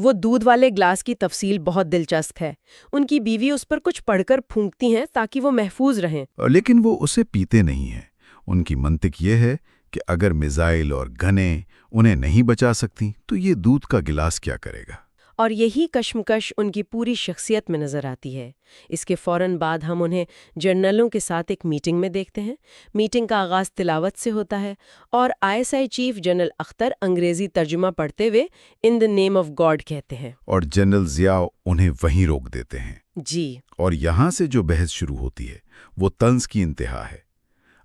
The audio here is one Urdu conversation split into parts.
وہ دودھ والے گلاس کی تفصیل بہت دلچسپ ہے۔ ان کی بیوی اس پر کچھ پڑھ کر پھونکتی ہیں تاکہ وہ محفوظ رہیں۔ لیکن وہ اسے پیتے نہیں ہیں۔ ان کی منطق یہ ہے کہ اگر میزائل اور گنیں انہیں نہیں بچا سکتی تو یہ دودھ کا گلاس کیا کرے گا؟ اور یہی کشمکش ان کی پوری شخصیت میں نظر آتی ہے۔ اس کے فوراً بعد ہم انہیں جرنلوں کے ساتھ ایک میٹنگ میں دیکھتے ہیں۔ میٹنگ کا آغاز تلاوت سے ہوتا ہے اور ISI چیف جنرل اختر انگریزی ترجمہ پڑھتے ہوئے ان دی نیم آف گاڈ کہتے ہیں۔ اور جنرل ضیاء انہیں وہیں روک دیتے ہیں۔ جی، اور یہاں سے جو بحث شروع ہوتی ہے وہ طنز کی انتہا ہے۔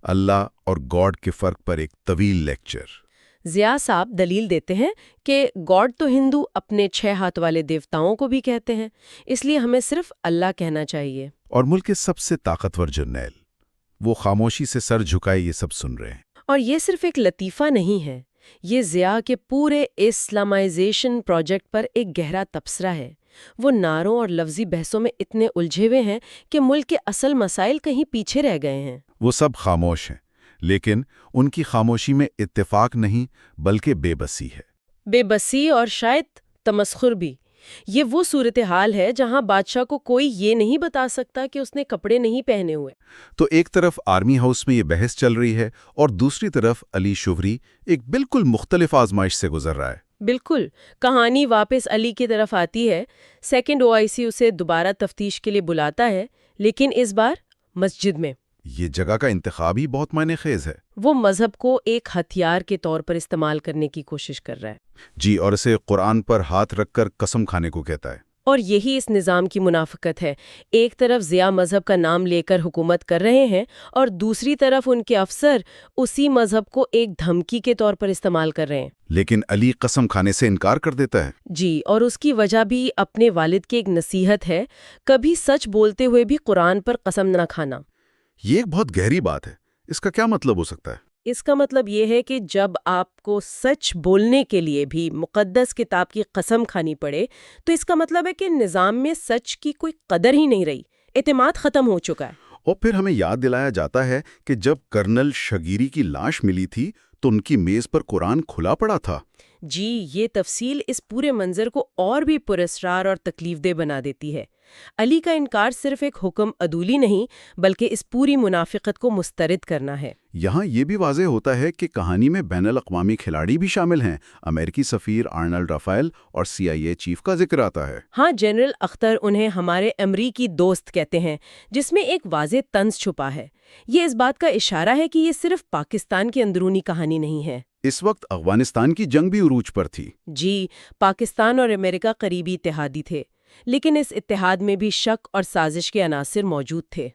اللہ اور گاڈ کے فرق پر ایک طویل لیکچر۔ ضیاء صاحب دلیل دیتے ہیں کہ گاڈ تو ہندو اپنے 6 ہاتھ والے دیوتاؤں کو بھی کہتے ہیں، اس لیے ہمیں صرف اللہ کہنا چاہیے۔ اور ملک کے سب سے طاقتور جرنیل وہ خاموشی سے سر جھکائے یہ سب سن رہے ہیں۔ اور یہ صرف ایک لطیفہ نہیں ہے، یہ ضیاء کے پورے اسلامائزیشن پروجیکٹ پر ایک گہرا تبصرہ ہے۔ وہ نعروں اور لفظی بحثوں میں اتنے الجھے ہوئے ہیں کہ ملک کے اصل مسائل کہیں پیچھے رہ گئے ہیں۔ وہ سب خاموش ہیں، لیکن ان کی خاموشی میں اتفاق نہیں بلکہ بے بسی ہے۔ بے بسی اور شاید تمسخر بھی۔ یہ وہ صورتحال ہے جہاں بادشاہ کو کوئی یہ نہیں بتا سکتا کہ اس نے کپڑے نہیں پہنے ہوئے۔ تو ایک طرف آرمی ہاؤس میں یہ بحث چل رہی ہے اور دوسری طرف علی شوہری ایک بالکل مختلف آزمائش سے گزر رہا ہے۔ بالکل، کہانی واپس علی کی طرف آتی ہے۔ سیکنڈ OIC اسے دوبارہ تفتیش کے لیے بلاتا ہے، لیکن اس بار مسجد میں۔ یہ جگہ کا انتخاب ہی بہت معنی خیز ہے۔ وہ مذہب کو ایک ہتھیار کے طور پر استعمال کرنے کی کوشش کر رہا ہے۔ جی، اور اسے قرآن پر ہاتھ رکھ کر قسم کھانے کو کہتا ہے۔ اور یہی اس نظام کی منافقت ہے۔ ایک طرف ضیاء مذہب کا نام لے کر حکومت کر رہے ہیں اور دوسری طرف ان کے افسر اسی مذہب کو ایک دھمکی کے طور پر استعمال کر رہے ہیں۔ لیکن علی قسم کھانے سے انکار کر دیتا ہے۔ جی، اور اس کی وجہ بھی اپنے والد کی ایک نصیحت ہے، کبھی سچ بولتے ہوئے بھی قرآن پر قسم نہ کھانا۔ یہ ایک بہت گہری بات ہے۔ اس کا کیا مطلب ہو سکتا ہے؟ اس کا مطلب یہ ہے کہ جب آپ کو سچ بولنے کے لیے بھی مقدس کتاب کی قسم کھانی پڑے تو اس کا مطلب ہے کہ نظام میں سچ کی کوئی قدر ہی نہیں رہی، اعتماد ختم ہو چکا ہے۔ اور پھر ہمیں یاد دلایا جاتا ہے کہ جب کرنل شگیری کی لاش ملی تھی تو ان کی میز پر قرآن کھلا پڑا تھا۔ جی، یہ تفصیل اس پورے منظر کو اور بھی پراسرار اور تکلیف دہ بنا دیتی ہے۔ علی کا انکار صرف ایک حکم عدولی نہیں بلکہ اس پوری منافقت کو مسترد کرنا ہے۔ یہاں یہ بھی واضح ہوتا ہے کہ کہانی میں بین الاقوامی کھلاڑی بھی شامل ہیں۔ امریکی سفیر آرنلڈ رافائل اور CIA چیف کا ذکر آتا ہے۔ ہاں، جنرل اختر انہیں ہمارے امریکی دوست کہتے ہیں، جس میں ایک واضح طنز چھپا ہے۔ یہ اس بات کا اشارہ ہے کہ یہ صرف پاکستان کی اندرونی کہانی نہیں ہے۔ اس وقت افغانستان کی جنگ بھی عروج پر تھی۔ جی، پاکستان اور امریکہ قریبی اتحادی تھے، لیکن اس اتحاد میں بھی شک اور سازش کے عناصر موجود تھے۔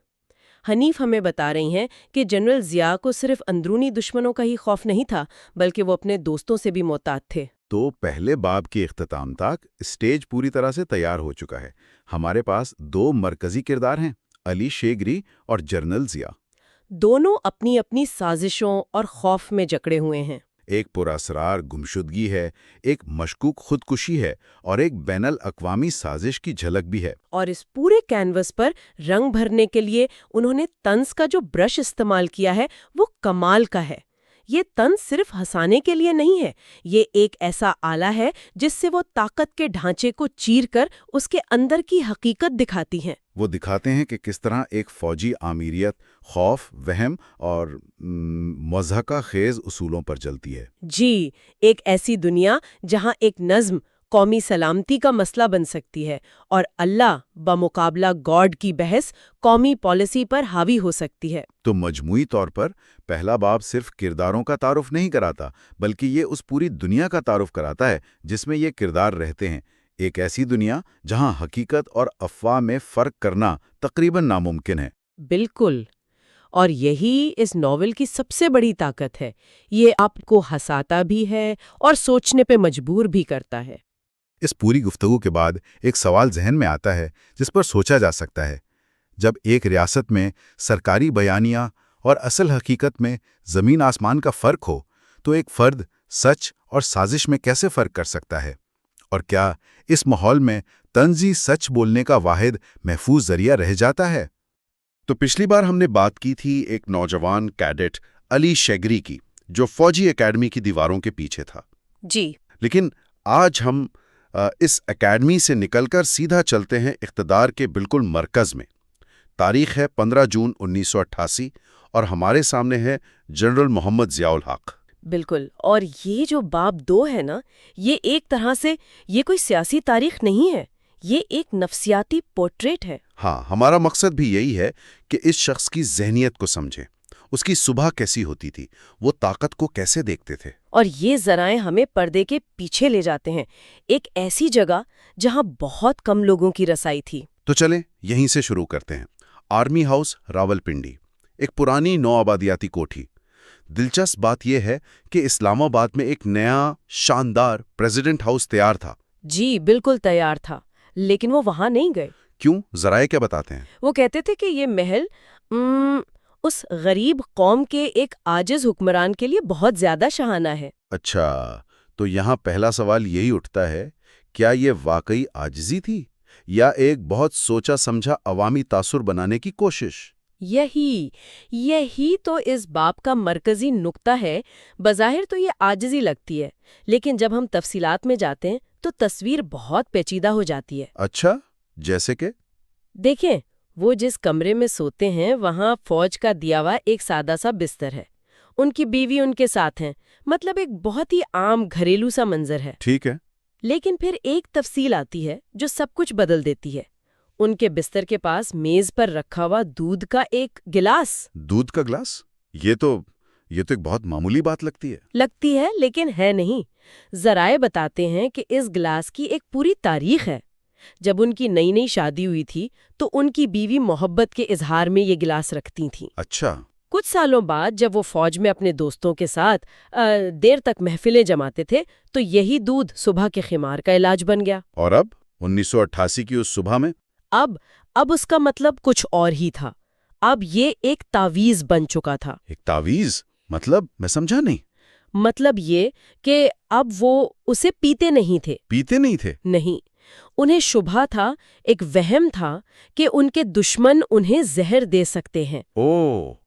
حنیف ہمیں بتا رہی ہیں کہ جنرل ضیاء کو صرف اندرونی دشمنوں کا ہی خوف نہیں تھا بلکہ وہ اپنے دوستوں سے بھی محتاط تھے۔ تو پہلے باب کے اختتام تک اسٹیج پوری طرح سے تیار ہو چکا ہے۔ ہمارے پاس 2 مرکزی کردار ہیں، علی شیگری اور جنرل ضیاء۔ دونوں اپنی اپنی سازشوں اور خوف میں جکڑے ہوئے ہیں۔ ایک پراسرار گمشدگی ہے، ایک مشکوک خودکشی ہے اور ایک بین الاقوامی سازش کی جھلک بھی ہے۔ اور اس پورے کینوس پر رنگ بھرنے کے لیے انہوں نے طنز کا جو برش استعمال کیا ہے وہ کمال کا ہے۔ یہ طنز صرف ہنسانے کے لیے نہیں ہے، یہ ایک ایسا آلہ ہے جس سے وہ طاقت کے ڈھانچے کو چیر کر اس کے اندر کی حقیقت دکھاتی ہیں۔ وہ دکھاتے ہیں کہ کس طرح ایک فوجی آمیریت خوف، وہم اور مضحکہ خیز اصولوں پر چلتی ہے۔ جی، ایک ایسی دنیا جہاں ایک نظم قومی سلامتی کا مسئلہ بن سکتی ہے اور اللہ بمقابلہ گاڈ کی بحث قومی پالیسی پر حاوی ہو سکتی ہے۔ تو مجموعی طور پر پہلا باب صرف کرداروں کا تعارف نہیں کراتا بلکہ یہ اس پوری دنیا کا تعارف کراتا ہے جس میں یہ کردار رہتے ہیں۔ ایک ایسی دنیا جہاں حقیقت اور افواہ میں فرق کرنا تقریباً ناممکن ہے۔ بالکل، اور یہی اس ناول کی سب سے بڑی طاقت ہے۔ یہ آپ کو ہنساتا بھی ہے اور سوچنے پہ مجبور بھی کرتا ہے۔ اس پوری گفتگو کے بعد ایک سوال ذہن میں آتا ہے جس پر سوچا جا سکتا ہے۔ جب ایک ریاست میں سرکاری بیانیہ اور اصل حقیقت میں زمین آسمان کا فرق ہو تو ایک فرد سچ اور سازش میں کیسے فرق کر سکتا ہے؟ اور کیا اس ماحول میں طنزی سچ بولنے کا واحد محفوظ ذریعہ رہ جاتا ہے؟ تو پچھلی بار ہم نے بات کی تھی ایک نوجوان کیڈٹ علی شیگری کی جو فوجی اکیڈمی کی دیواروں کے پیچھے تھا۔ جی، لیکن آج ہم اس اکیڈمی سے نکل کر سیدھا چلتے ہیں اقتدار کے بالکل مرکز میں۔ تاریخ ہے 15 جون 1988 اور ہمارے سامنے ہے جنرل محمد ضیاء الحق۔ بالکل، اور یہ جو باب 2 ہے نا، یہ ایک طرح سے یہ کوئی سیاسی تاریخ نہیں ہے، یہ ایک نفسیاتی پورٹریٹ ہے۔ ہاں، ہمارا مقصد بھی یہی ہے کہ اس شخص کی ذہنیت کو سمجھیں، اس کی صبح کیسی ہوتی تھی، وہ طاقت کو کیسے دیکھتے تھے۔ اور یہ ذرائع ہمیں پردے کے پیچھے لے جاتے ہیں، ایک ایسی جگہ جہاں بہت کم لوگوں کی رسائی تھی۔ تو چلیں یہیں سے شروع کرتے ہیں۔ آرمی ہاؤس راولپنڈی، ایک پرانی نو آبادیاتی کوٹھی۔ دلچسپ بات یہ ہے کہ اسلام آباد میں ایک نیا شاندار پریزیڈنٹ ہاؤس تیار تھا۔ جی بالکل تیار تھا، لیکن وہ وہاں نہیں گئے۔ کیوں؟ ذرائع کیا بتاتے ہیں؟ وہ کہتے تھے کہ یہ محل اس غریب قوم کے ایک عاجز حکمران کے لیے بہت زیادہ شاہانہ ہے۔ اچھا، تو یہاں پہلا سوال یہی اٹھتا ہے، کیا یہ واقعی عاجزی تھی یا ایک بہت سوچا سمجھا عوامی تاثر بنانے کی کوشش؟ یہی تو اس باب کا مرکزی نقطہ ہے۔ بظاہر تو یہ عاجزی لگتی ہے، لیکن جب ہم تفصیلات میں جاتے ہیں تو تصویر بہت پیچیدہ ہو جاتی ہے۔ اچھا، جیسے کہ؟ دیکھیں، وہ جس کمرے میں سوتے ہیں وہاں فوج کا دیا ہوا ایک سادہ سا بستر ہے، ان کی بیوی ان کے ساتھ ہیں، مطلب ایک بہت ہی عام گھریلو سا منظر ہے۔ ٹھیک ہے۔ لیکن پھر ایک تفصیل آتی ہے جو سب کچھ بدل دیتی ہے۔ ان کے بستر کے پاس میز پر رکھا ہوا دودھ کا ایک گلاس۔ دودھ کا گلاس؟ یہ تو ایک بہت معمولی بات لگتی ہے۔ لیکن ہے نہیں۔ ذرائع بتاتے ہیں کہ اس گلاس کی ایک پوری تاریخ ہے۔ جب ان کی نئی شادی ہوئی تھی تو ان کی بیوی محبت کے اظہار میں یہ گلاس رکھتی تھیں۔ اچھا۔ کچھ سالوں بعد جب وہ فوج میں اپنے دوستوں کے ساتھ دیر تک محفلیں جماتے تھے تو یہی دودھ صبح کے خمار کا علاج بن گیا۔ اور اب 1988 کی اس صبح میں؟ اب اس کا مطلب کچھ اور ہی تھا۔ اب یہ ایک تعویذ بن چکا تھا۔ ایک تعویذ؟ مطلب میں سمجھا نہیں۔ مطلب یہ کہ اب وہ اسے پیتے نہیں تھے۔ پیتے نہیں تھے؟ نہیں، انہیں شبہ تھا، ایک وہم تھا کہ ان کے دشمن انہیں زہر دے سکتے ہیں۔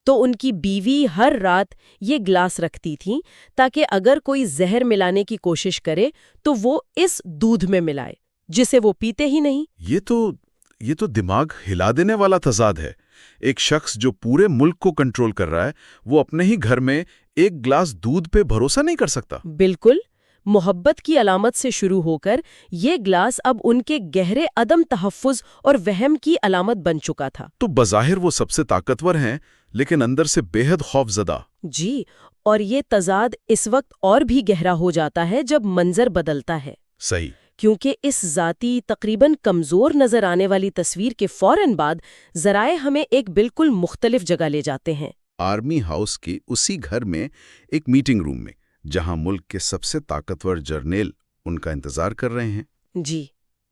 تو ان کی بیوی ہر رات یہ گلاس رکھتی تھی تاکہ اگر کوئی زہر ملانے کی کوشش کرے تو وہ اس دودھ میں ملائے جسے وہ پیتے ہی نہیں۔ یہ تو دماغ ہلا دینے والا تضاد ہے۔ ایک شخص جو پورے ملک کو کنٹرول کر رہا ہے، وہ اپنے ہی گھر میں ایک گلاس دودھ پہ بھروسہ نہیں کر سکتا۔ بالکل، محبت کی علامت سے شروع ہو کر یہ گلاس اب ان کے گہرے عدم تحفظ اور وہم کی علامت بن چکا تھا۔ تو بظاہر وہ سب سے طاقتور ہیں لیکن اندر سے بے حد خوف زدہ۔ جی، اور یہ تضاد اس وقت اور بھی گہرا ہو جاتا ہے جب منظر بدلتا ہے۔ صحیح۔ کیونکہ اس ذاتی تقریباً کمزور نظر آنے والی تصویر کے فوراً بعد ذرائع ہمیں ایک بالکل مختلف جگہ لے جاتے ہیں۔ آرمی ہاؤس کے اسی گھر میں ایک میٹنگ روم میں، جہاں ملک کے سب سے طاقتور جرنیل ان کا انتظار کر رہے ہیں۔ جی۔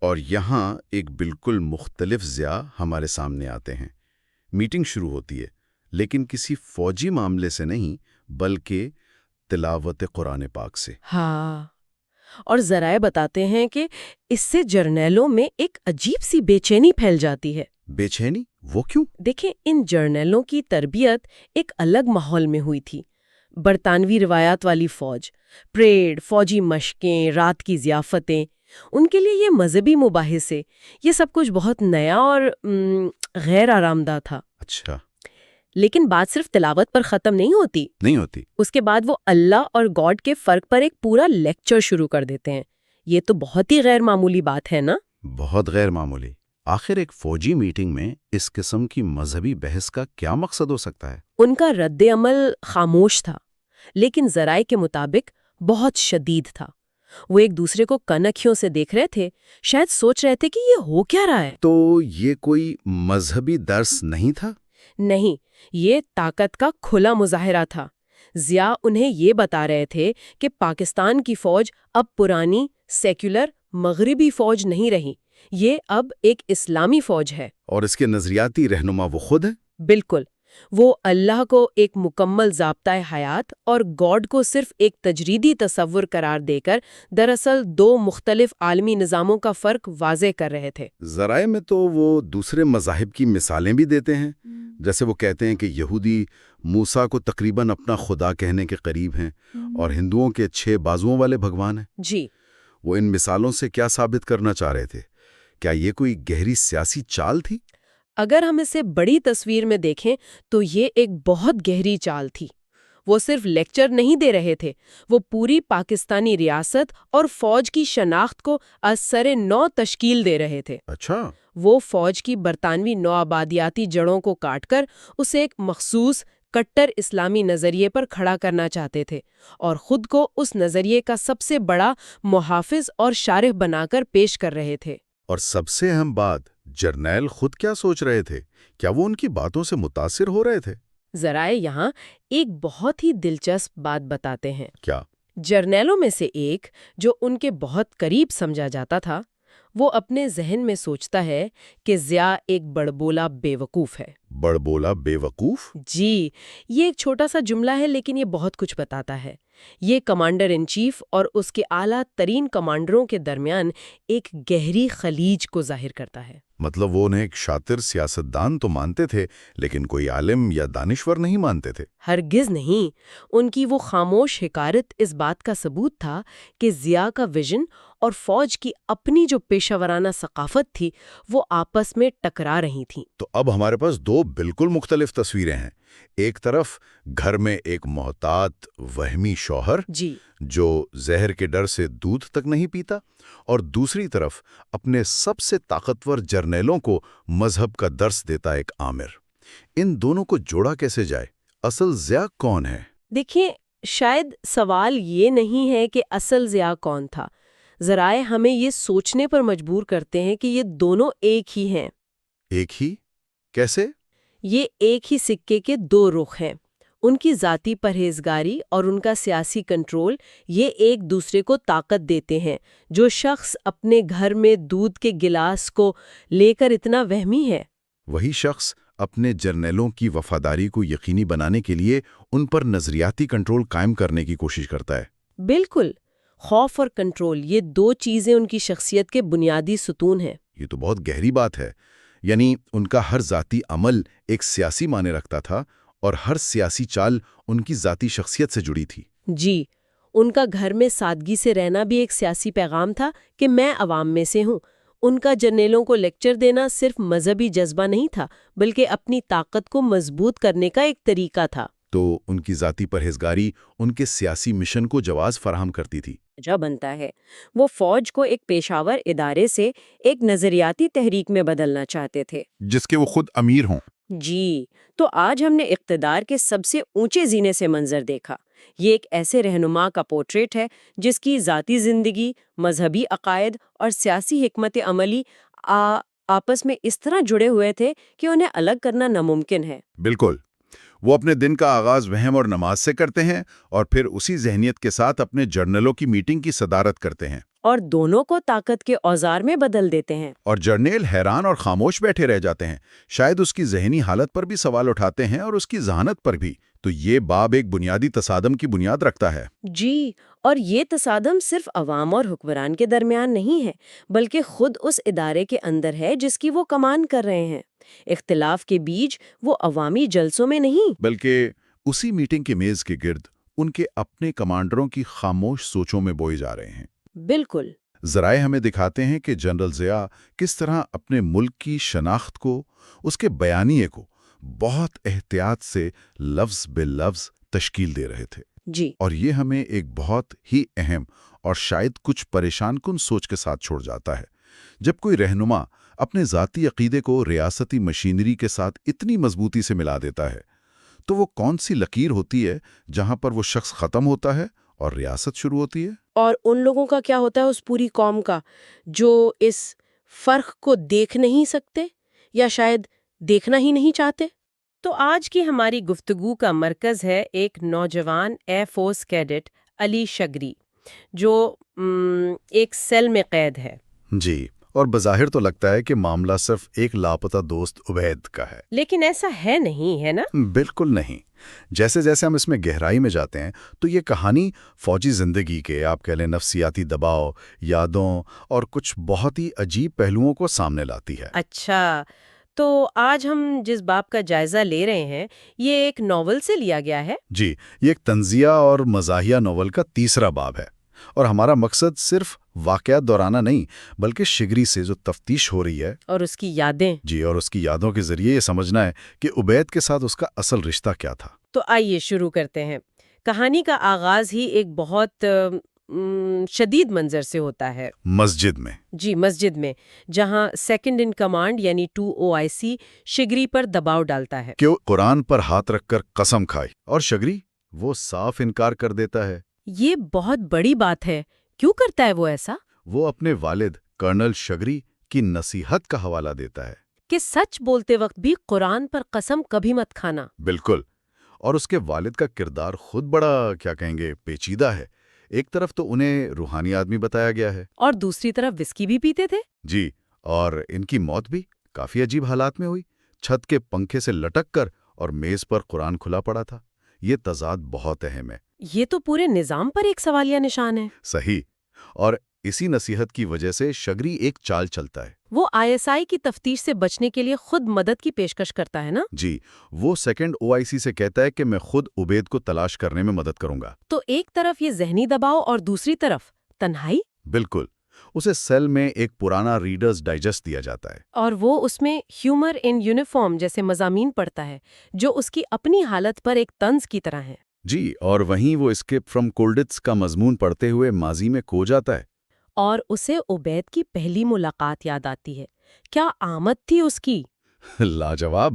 اور یہاں ایک بالکل مختلف ضیاء ہمارے سامنے آتے ہیں۔ میٹنگ شروع ہوتی ہے، لیکن کسی فوجی معاملے سے نہیں بلکہ تلاوت قرآن پاک سے۔ ہاں، اور ذرائع بتاتے ہیں کہ اس سے جرنیلوں میں ایک عجیب سی بے چینی پھیل جاتی ہے۔ بے چینی؟ وہ کیوں؟ دیکھیں، ان جرنیلوں کی تربیت ایک الگ ماحول میں ہوئی تھی۔ برطانوی روایات والی فوج، پریڈ، فوجی مشقیں، رات کی ضیافتیں، ان کے لیے یہ مذہبی مباحثے، یہ سب کچھ بہت نیا اور غیر آرام دہ تھا۔ اچھا۔ لیکن بات صرف تلاوت پر ختم نہیں ہوتی۔ اس کے بعد وہ اللہ اور گاڈ کے فرق پر ایک پورا لیکچر شروع کر دیتے ہیں۔ یہ تو بہت ہی غیر معمولی بات ہے نا؟ بہت غیر معمولی۔ آخر ایک فوجی میٹنگ میں اس قسم کی مذہبی بحث کا کیا مقصد ہو سکتا ہے؟ ان کا رد عمل خاموش تھا، لیکن ذرائع کے مطابق بہت شدید تھا۔ وہ ایک دوسرے کو کنکھیوں سے دیکھ رہے تھے، شاید سوچ رہے تھے کہ یہ ہو کیا رہا ہے۔ تو یہ کوئی مذہبی درس نہیں تھا؟ نہیں، یہ طاقت کا کھلا مظاہرہ تھا۔ ضیاء انہیں یہ بتا رہے تھے کہ پاکستان کی فوج اب پرانی سیکولر مغربی فوج نہیں رہی، یہ اب ایک اسلامی فوج ہے۔ اور اس کے نظریاتی رہنما وہ خود ہیں؟ بالکل، وہ اللہ کو ایک مکمل ضابطۂ حیات اور گاڈ کو صرف ایک تجریدی تصور قرار دے کر دراصل دو مختلف عالمی نظاموں کا فرق واضح کر رہے تھے۔ ذرائع میں تو وہ دوسرے مذاہب کی مثالیں بھی دیتے ہیں، جیسے وہ کہتے ہیں کہ یہودی موسیٰ کو تقریباً اپنا خدا کہنے کے قریب ہیں اور ہندوؤں کے 6 بازوؤں والے بھگوان ہیں۔ جی، وہ ان مثالوں سے کیا ثابت کرنا چاہ رہے تھے؟ کیا یہ کوئی گہری سیاسی چال تھی؟ اگر ہم اسے بڑی تصویر میں دیکھیں تو یہ ایک بہت گہری چال تھی۔ وہ صرف لیکچر نہیں دے رہے تھے، وہ پوری پاکستانی ریاست اور فوج کی شناخت کو از سر نو تشکیل دے رہے تھے۔ اچھا، وہ فوج کی برطانوی نوآبادیاتی جڑوں کو کاٹ کر اسے ایک مخصوص کٹر اسلامی نظریے پر کھڑا کرنا چاہتے تھے، اور خود کو اس نظریے کا سب سے بڑا محافظ اور شارح بنا کر پیش کر رہے تھے۔ اور سب سے اہم بات، جرنیل خود کیا سوچ رہے تھے؟ کیا وہ ان کی باتوں سے متاثر ہو رہے تھے؟ ذرائع یہاں ایک بہت ہی دلچسپ بات بتاتے ہیں۔ کیا؟ جرنیلوں میں سے ایک، جو ان کے بہت قریب سمجھا جاتا تھا، وہ اپنے ذہن میں سوچتا ہے کہ ضیاء ایک بڑبولا بے وقوف ہے۔ بڑبولا بے وقوف؟ جی، یہ ایک چھوٹا سا جملہ ہے لیکن یہ بہت کچھ بتاتا ہے۔ یہ کمانڈر ان چیف اور اس کے اعلیٰ ترین کمانڈروں کے درمیان ایک گہری خلیج کو ظاہر کرتا ہے۔ مطلب وہ انہیں ایک شاطر سیاستدان تو مانتے تھے، لیکن کوئی عالم یا دانشور نہیں مانتے تھے۔ ہرگز نہیں۔ ان کی وہ خاموش حکایت اس بات کا ثبوت تھا کہ ضیاء کا ویژن اور فوج کی اپنی جو پیشہ ورانہ ثقافت تھی وہ آپس میں ٹکرا رہی تھیں۔ تو اب ہمارے پاس دو بالکل مختلف تصویریں ہیں۔ ایک طرف گھر میں ایک محتاط وہمی شوہر جی، جو زہر کے ڈر سے دودھ تک نہیں پیتا، اور دوسری طرف اپنے سب سے طاقتور جرنیلوں کو مذہب کا درس دیتا ایک آمر۔ ان دونوں کو جوڑا کیسے جائے؟ اصل ضیاء کون ہے؟ دیکھیں، شاید سوال یہ نہیں ہے کہ اصل ضیاء کون تھا۔ ذرائع ہمیں یہ سوچنے پر مجبور کرتے ہیں کہ یہ دونوں ایک ہی ہیں۔ ایک ہی؟ کیسے؟ یہ ایک ہی سکے کے دو رخ ہیں۔ ان کی ذاتی پرہیزگاری اور ان کا سیاسی کنٹرول یہ ایک دوسرے کو طاقت دیتے ہیں۔ جو شخص اپنے گھر میں دودھ کے گلاس کو لے کر اتنا وہمی ہے، وہی شخص اپنے جرنیلوں کی وفاداری کو یقینی بنانے کے لیے ان پر نظریاتی کنٹرول قائم کرنے کی کوشش کرتا ہے۔ بالکل۔ خوف اور کنٹرول، یہ دو چیزیں ان کی شخصیت کے بنیادی ستون ہیں۔ یہ تو بہت گہری بات ہے۔ یعنی ان کا ہر ذاتی عمل ایک سیاسی معنی رکھتا تھا، اور ہر سیاسی چال ان کی ذاتی شخصیت سے جڑی تھی۔ جی، ان کا گھر میں سادگی سے رہنا بھی ایک سیاسی پیغام تھا کہ میں عوام میں سے ہوں۔ ان کا جرنیلوں کو لیکچر دینا صرف مذہبی جذبہ نہیں تھا، بلکہ اپنی طاقت کو مضبوط کرنے کا ایک طریقہ تھا۔ تو ان کی ذاتی پرہیزگاری ان کے سیاسی مشن کو جواز فراہم کرتی تھی۔ جو بنتا ہے، وہ فوج کو ایک پیشاور ادارے سے ایک نظریاتی تحریک میں بدلنا چاہتے تھے، جس کے وہ خود امیر ہوں۔ جی۔ تو آج ہم نے اقتدار کے سب سے اونچے زینے سے منظر دیکھا۔ یہ ایک ایسے رہنما کا پورٹریٹ ہے جس کی ذاتی زندگی، مذہبی عقائد اور سیاسی حکمت عملی آپس میں اس طرح جڑے ہوئے تھے کہ انہیں الگ کرنا ناممکن ہے۔ بالکل، وہ اپنے دن کا آغاز وہم اور نماز سے کرتے ہیں، اور پھر اسی ذہنیت کے ساتھ اپنے جرنیلوں کی میٹنگ کی صدارت کرتے ہیں، اور دونوں کو طاقت کے اوزار میں بدل دیتے ہیں۔ اور جرنیل حیران اور خاموش بیٹھے رہ جاتے ہیں، شاید اس کی ذہنی حالت پر بھی سوال اٹھاتے ہیں اور اس کی ذہانت پر بھی۔ تو یہ باب ایک بنیادی تصادم کی بنیاد رکھتا ہے۔ جی، اور یہ تصادم صرف عوام اور حکمران کے درمیان نہیں ہے، بلکہ خود اس ادارے کے اندر ہے جس کی وہ کمان کر رہے ہیں۔ اختلاف کے بیج وہ عوامی جلسوں میں نہیں، بلکہ اسی میٹنگ کے میز کے گرد ان کے اپنے کمانڈروں کی خاموش سوچوں میں بوئے جا رہے ہیں۔ بالکل۔ ذرائع ہمیں دکھاتے ہیں کہ جنرل ضیاء کس طرح اپنے ملک کی شناخت کو، اس کے بیانیے کو بہت احتیاط سے لفظ بے لفظ تشکیل دے رہے تھے۔ جی، اور یہ ہمیں ایک بہت ہی اہم اور شاید کچھ پریشان کن سوچ کے ساتھ چھوڑ جاتا ہے۔ جب کوئی رہنما اپنے ذاتی عقیدے کو ریاستی مشینری کے ساتھ اتنی مضبوطی سے ملا دیتا ہے، تو وہ کون سی لکیر ہوتی ہے جہاں پر وہ شخص ختم ہوتا ہے اور ریاست شروع ہوتی ہے؟ اور ان لوگوں کا کیا ہوتا ہے، اس پوری قوم کا، جو اس فرق کو دیکھ نہیں سکتے یا شاید دیکھنا ہی نہیں چاہتے؟ تو آج کی ہماری گفتگو کا مرکز ہے ایک نوجوان ایئر فورس کیڈٹ علی شگری، جو ایک سیل میں قید ہے۔ جی، اور بظاہر تو لگتا ہے کہ معاملہ صرف ایک لاپتہ دوست عبید کا ہے، لیکن ایسا ہے نہیں، ہے نا؟ بالکل نہیں۔ جیسے جیسے ہم اس میں گہرائی میں جاتے ہیں تو یہ کہانی فوجی زندگی کے، آپ کہہ لیں، نفسیاتی دباؤ، یادوں اور کچھ بہت ہی عجیب پہلوؤں کو سامنے لاتی ہے۔ اچھا، تو آج ہم جس باب کا جائزہ لے رہے ہیں یہ ایک ناول سے لیا گیا ہے۔ جی، یہ ایک طنزیہ اور مزاحیہ ناول کا تیسرا باب ہے۔ اور ہمارا مقصد صرف واقعات دہرانا نہیں بلکہ شگری سے جو تفتیش ہو رہی ہے اور اس کی یادیں۔ جی اور اس کی یادوں کے ذریعے یہ سمجھنا ہے کہ عبید کے ساتھ اس کا اصل رشتہ کیا تھا۔ تو آئیے شروع کرتے ہیں۔ کہانی کا آغاز ہی ایک بہت شدید منظر سے ہوتا ہے۔ مسجد میں جی مسجد میں، جہاں سیکنڈ ان کمانڈ یعنی 2 OIC شگری پر دباؤ ڈالتا ہے کہ وہ قرآن پر ہاتھ رکھ کر قسم کھائی اور شگری وہ صاف انکار کر دیتا ہے۔ یہ بہت بڑی بات ہے۔ کیوں کرتا ہے وہ ایسا؟ وہ اپنے والد کرنل شگری کی نصیحت کا حوالہ دیتا ہے۔ کہ سچ بولتے وقت بھی قرآن پر قسم کبھی مت کھانا۔ بالکل، اور اس کے والد کا کردار خود بڑا کیا کہیں گے پیچیدہ ہے۔ ایک طرف تو انہیں روحانی آدمی بتایا گیا ہے اور دوسری طرف وسکی بھی پیتے تھے۔ جی، اور ان کی موت بھی کافی عجیب حالات میں ہوئی، چھت کے پنکھے سے لٹک کر اور میز پر قرآن کھلا پڑا تھا۔ یہ تضاد بہت اہم ہے۔ یہ تو پورے نظام پر ایک سوالیہ نشان ہے۔ صحیح، اور اسی نصیحت کی وجہ سے شگری ایک چال چلتا ہے۔ وہ ISI کی تفتیش سے بچنے کے لیے خود مدد کی پیشکش کرتا ہے نا؟ جی، وہ سیکنڈ OIC سے کہتا ہے کہ میں خود عبید کو تلاش کرنے میں مدد کروں گا۔ تو ایک طرف یہ ذہنی دباؤ اور دوسری طرف تنہائی، بالکل، اسے سیل میں ایک پرانا ریڈرز ڈائجسٹ دیا جاتا ہے۔ اور وہ اس میں ہیومر ان یونیفارم جیسے مضامین پڑھتا ہے جو اس کی اپنی حالت پر ایک طنز کی طرح ہیں۔ جی، اور وہیں وہ اسکیپ فرام کولڈٹس کا مضمون پڑھتے ہوئے ماضی میں کھو جاتا ہے۔ اور اسے عبید کی پہلی ملاقات یاد آتی ہے۔ کیا آمد تھی اس کی! لاجواب،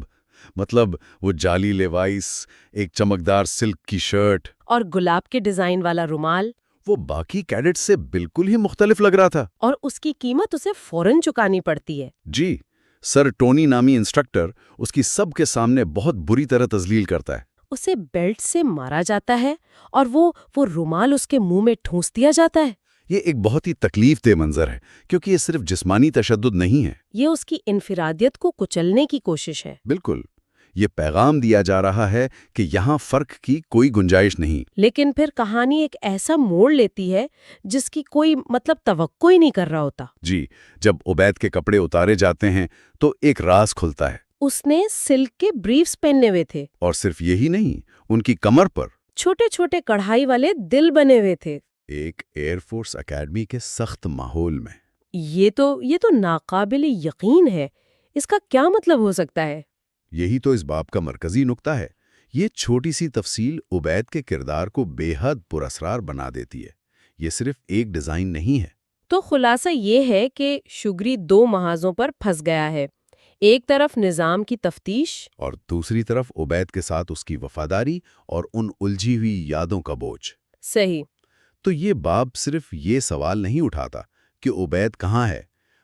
مطلب وہ جعلی لیوائس، ایک چمکدار سلک کی شرٹ، اور گلاب کے ڈیزائن والا رومال، وہ باقی کیڈٹ سے بالکل ہی مختلف لگ رہا تھا۔ اور اس کی قیمت اسے فوراً چکانی پڑتی ہے۔ جی، سر ٹونی نامی انسٹرکٹر اس کی سب کے سامنے بہت بری طرح تذلیل کرتا ہے۔ اسے بیلٹ سے مارا جاتا ہے اور وہ رومال اس کے منہ میں ٹھونس دیا جاتا ہے۔ یہ ایک بہت ہی تکلیف دہ منظر ہے کیونکہ یہ صرف جسمانی تشدد نہیں ہے۔ یہ اس کی انفرادیت کو کچلنے کی کوشش ہے۔ بالکل، یہ پیغام دیا جا رہا ہے کہ یہاں فرق کی کوئی گنجائش نہیں۔ لیکن پھر کہانی ایک ایسا موڑ لیتی ہے جس کی کوئی توقع ہی نہیں کر رہا ہوتا۔ جی، جب عبید کے کپڑے اتارے جاتے ہیں تو ایک راز کھلتا ہے۔ اس نے سلک کے بریفز پہنے ہوئے تھے اور صرف یہی نہیں، ان کی کمر پر چھوٹے چھوٹے کڑھائی والے دل بنے ہوئے تھے۔ ایک ایئر فورس اکیڈمی کے سخت ماحول میں۔ یہ تو ناقابل یقین ہے۔ اس کا کیا مطلب ہو سکتا ہے؟ یہی تو اس باب کا مرکزی نقطہ ہے۔ یہ چھوٹی سی تفصیل عبید کے کردار کو بے حد پراسرار بنا دیتی ہے۔ یہ صرف ایک ڈیزائن نہیں ہے۔ تو خلاصہ یہ ہے کہ شگری 2 محاذوں پر پھنس گیا ہے۔ ایک طرف نظام کی تفتیش اور دوسری طرف عبید کے ساتھ اس کی وفاداری اور ان الجھی ہوئی یادوں کا بوجھ۔ صحیح۔ تو یہ باب صرف یہ سوال نہیں اٹھاتا کہ عبید کہاں ہے،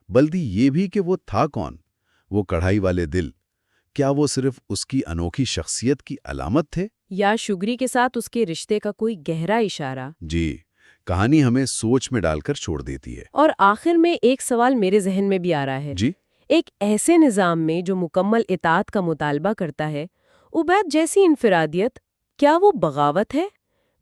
بلکہ یہ بھی کہ وہ تھا کون؟ وہ کڑھائی والے دل، کیا وہ صرف اس کی انوکھی شخصیت کی علامت تھے؟ یا شگری کے ساتھ اس کے رشتے کا کوئی گہرا اشارہ؟ جی، کہانی ہمیں سوچ میں ڈال کر چھوڑ دیتی ہے۔ اور آخر میں ایک سوال میرے ذہن میں بھی آ رہا ہے۔ جی، ایک ایسے نظام میں جو مکمل اطاعت کا مطالبہ کرتا ہے، عبید جیسی انفرادیت، کیا وہ بغاوت ہے،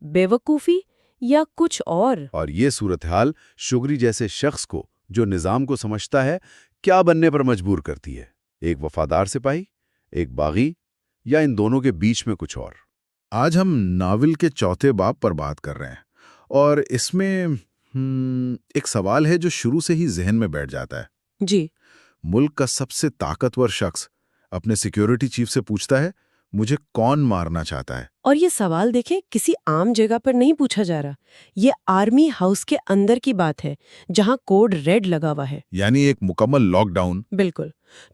بے وقوفی یا کچھ اور؟ اور یہ صورتحال شگری جیسے شخص کو جو نظام کو سمجھتا ہے کیا بننے پر مجبور کرتی ہے؟ ایک وفادار سپاہی، ایک باغی، یا ان دونوں کے بیچ میں کچھ اور؟ آج ہم ناول کے چوتھے باب پر بات کر رہے ہیں، اور اس میں ایک سوال ہے جو شروع سے ہی ذہن میں بیٹھ جاتا ہے۔ جی، ملک کا سب سے طاقتور شخص اپنے سیکیورٹی چیف سے پوچھتا ہے، مجھے کون مارنا چاہتا ہے؟ اور یہ سوال دیکھیں کسی عام جگہ پر نہیں پوچھا جا رہا، یہ آرمی ہاؤس کے اندر کی بات ہے جہاں کوڈ ریڈ لگا ہوا ہے۔ یعنی ایک مکمل لاک ڈاؤن۔ بالکل۔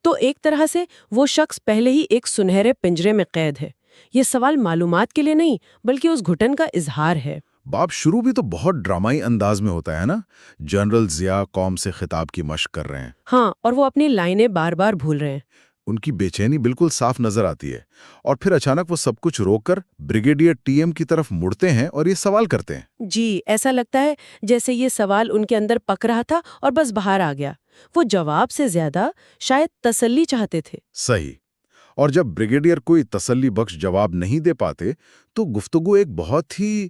تو ایک طرح سے وہ شخص پہلے ہی ایک سنہرے پنجرے میں قید ہے۔ یہ سوال معلومات کے لیے نہیں بلکہ اس گھٹن کا اظہار ہے۔ باب شروع بھی تو بہت ڈرامائی انداز میں ہوتا ہے نا، جنرل ضیاء قوم سے خطاب کی مشق کر رہے ہیں۔ ہاں، اور وہ اپنی لائنیں بار بار بھول رہے ہیں۔ ان کی بے چینی بالکل صاف نظر آتی ہے، اور پھر اچانک وہ سب کچھ روک کر بریگیڈیئر TM کی طرف مڑتے ہیں اور یہ سوال کرتے ہیں۔ جی، ایسا لگتا ہے جیسے یہ سوال ان کے اندر پک رہا تھا اور بس باہر آ گیا۔ وہ جواب سے زیادہ شاید تسلی چاہتے تھے۔ صحیح، اور جب بریگیڈیئر کوئی تسلی بخش جواب نہیں دے پاتے تو گفتگو ایک بہت ہی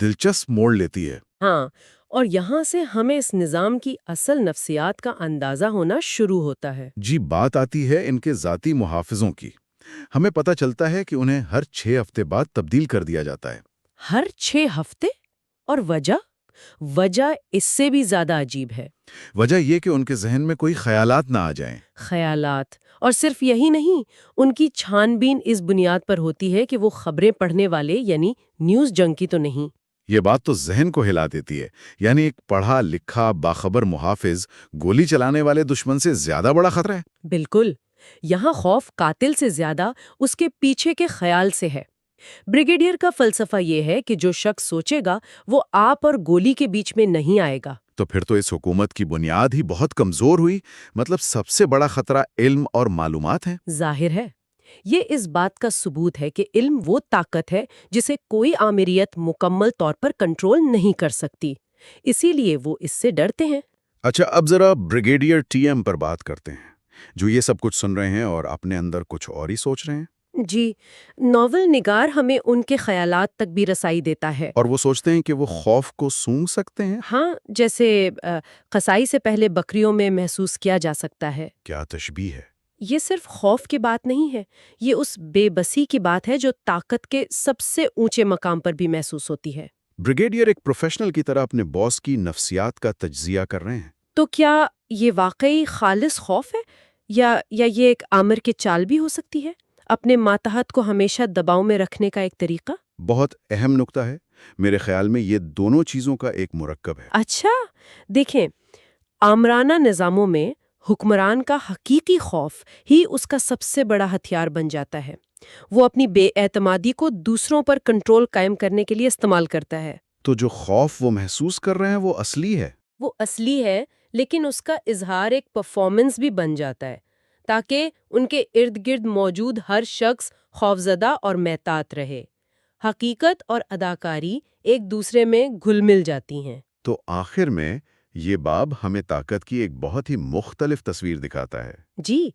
دلچسپ موڑ لیتی ہے۔ ہاں، اور یہاں سے ہمیں اس نظام کی اصل نفسیات کا اندازہ ہونا شروع ہوتا ہے۔ جی، بات آتی ہے ان کے ذاتی محافظوں کی۔ ہمیں پتہ چلتا ہے کہ انہیں ہر 6 ہفتے بعد تبدیل کر دیا جاتا ہے۔ ہر 6 ہفتے؟ اور وجہ؟ وجہ اس سے بھی زیادہ عجیب ہے۔ وجہ یہ کہ ان کے ذہن میں کوئی خیالات نہ آ جائیں۔ خیالات، اور صرف یہی نہیں، ان کی چھان بین اس بنیاد پر ہوتی ہے کہ وہ خبریں پڑھنے والے یعنی نیوز جنکی تو نہیں۔ یہ بات تو ذہن کو ہلا دیتی ہے، یعنی ایک پڑھا لکھا باخبر محافظ گولی چلانے والے دشمن سے زیادہ بڑا خطرہ ہے۔ بالکل، یہاں خوف قاتل سے زیادہ اس کے پیچھے کے خیال سے ہے۔ بریگیڈیئر کا فلسفہ یہ ہے کہ جو شخص سوچے گا وہ آپ اور گولی کے بیچ میں نہیں آئے گا۔ تو پھر تو اس حکومت کی بنیاد ہی بہت کمزور ہوئی، مطلب سب سے بڑا خطرہ علم اور معلومات ہیں۔ ظاہر ہے، یہ اس بات کا ثبوت ہے کہ علم وہ طاقت ہے جسے کوئی آمریت مکمل طور پر کنٹرول نہیں کر سکتی، اسی لیے وہ اس سے ڈرتے ہیں۔ اچھا، اب ذرا بریگیڈیئر ٹی ایم پر بات کرتے ہیں، جو یہ سب کچھ سن رہے ہیں اور اپنے اندر کچھ اور ہی سوچ رہے ہیں۔ جی، ناول نگار ہمیں ان کے خیالات تک بھی رسائی دیتا ہے۔ اور وہ سوچتے ہیں کہ وہ خوف کو سونگھ سکتے ہیں۔ ہاں، جیسے قصائی سے پہلے بکریوں میں محسوس کیا جا سکتا ہے۔ کیا تشبیہ ہے! یہ صرف خوف کی بات نہیں ہے، یہ اس بے بسی کی بات ہے جو طاقت کے سب سے اونچے مقام پر بھی محسوس ہوتی ہے۔ بریگیڈیئر ایک پروفیشنل کی طرح اپنے باس کی نفسیات کا تجزیہ کر رہے ہیں۔ تو کیا یہ واقعی خالص خوف ہے یا یہ ایک آمر کے چال بھی ہو سکتی ہے، اپنے ماتحت کو ہمیشہ دباؤ میں رکھنے کا ایک طریقہ؟ بہت اہم نکتہ ہے، میرے خیال میں یہ دونوں چیزوں کا ایک مرکب ہے۔ اچھا، دیکھیں، آمرانہ نظاموں میں حکمران کا حقیقی خوف ہی اس کا سب سے بڑا ہتھیار بن جاتا ہے۔ وہ اپنی بے اعتمادی کو دوسروں پر کنٹرول قائم کرنے کے لیے استعمال کرتا ہے۔ تو جو خوف وہ محسوس کر رہے ہیں وہ اصلی ہے۔ وہ اصلی ہے، لیکن اس کا اظہار ایک پرفارمنس بھی بن جاتا ہے تاکہ ان کے ارد گرد موجود ہر شخص خوفزدہ اور محتاط رہے۔ حقیقت اور اداکاری ایک دوسرے میں گھل مل جاتی ہیں۔ تو آخر میں یہ باب ہمیں طاقت کی ایک بہت ہی مختلف تصویر دکھاتا ہے۔ جی،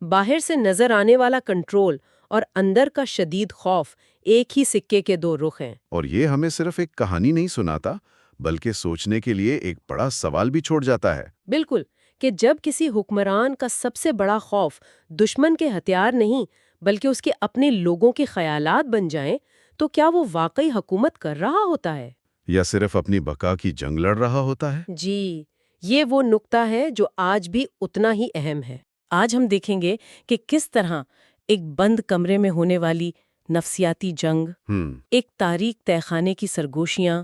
باہر سے نظر آنے والا کنٹرول اور اندر کا شدید خوف ایک ہی سکے کے دو رخ ہیں۔ اور یہ ہمیں صرف ایک کہانی نہیں سناتا، بلکہ سوچنے کے لیے ایک بڑا سوال بھی چھوڑ جاتا ہے۔ بالکل، کہ جب کسی حکمران کا سب سے بڑا خوف دشمن کے ہتھیار نہیں بلکہ اس کے اپنے لوگوں کے خیالات بن جائیں، تو کیا وہ واقعی حکومت کر رہا ہوتا ہے یا صرف اپنی بقا کی جنگ لڑ رہا ہوتا ہے؟ جی، یہ وہ نقطہ ہے جو آج بھی اتنا ہی اہم ہے۔ آج ہم دیکھیں گے کہ کس طرح ایک بند کمرے میں ہونے والی نفسیاتی جنگ، ایک تاریک تہہ خانے کی سرگوشیاں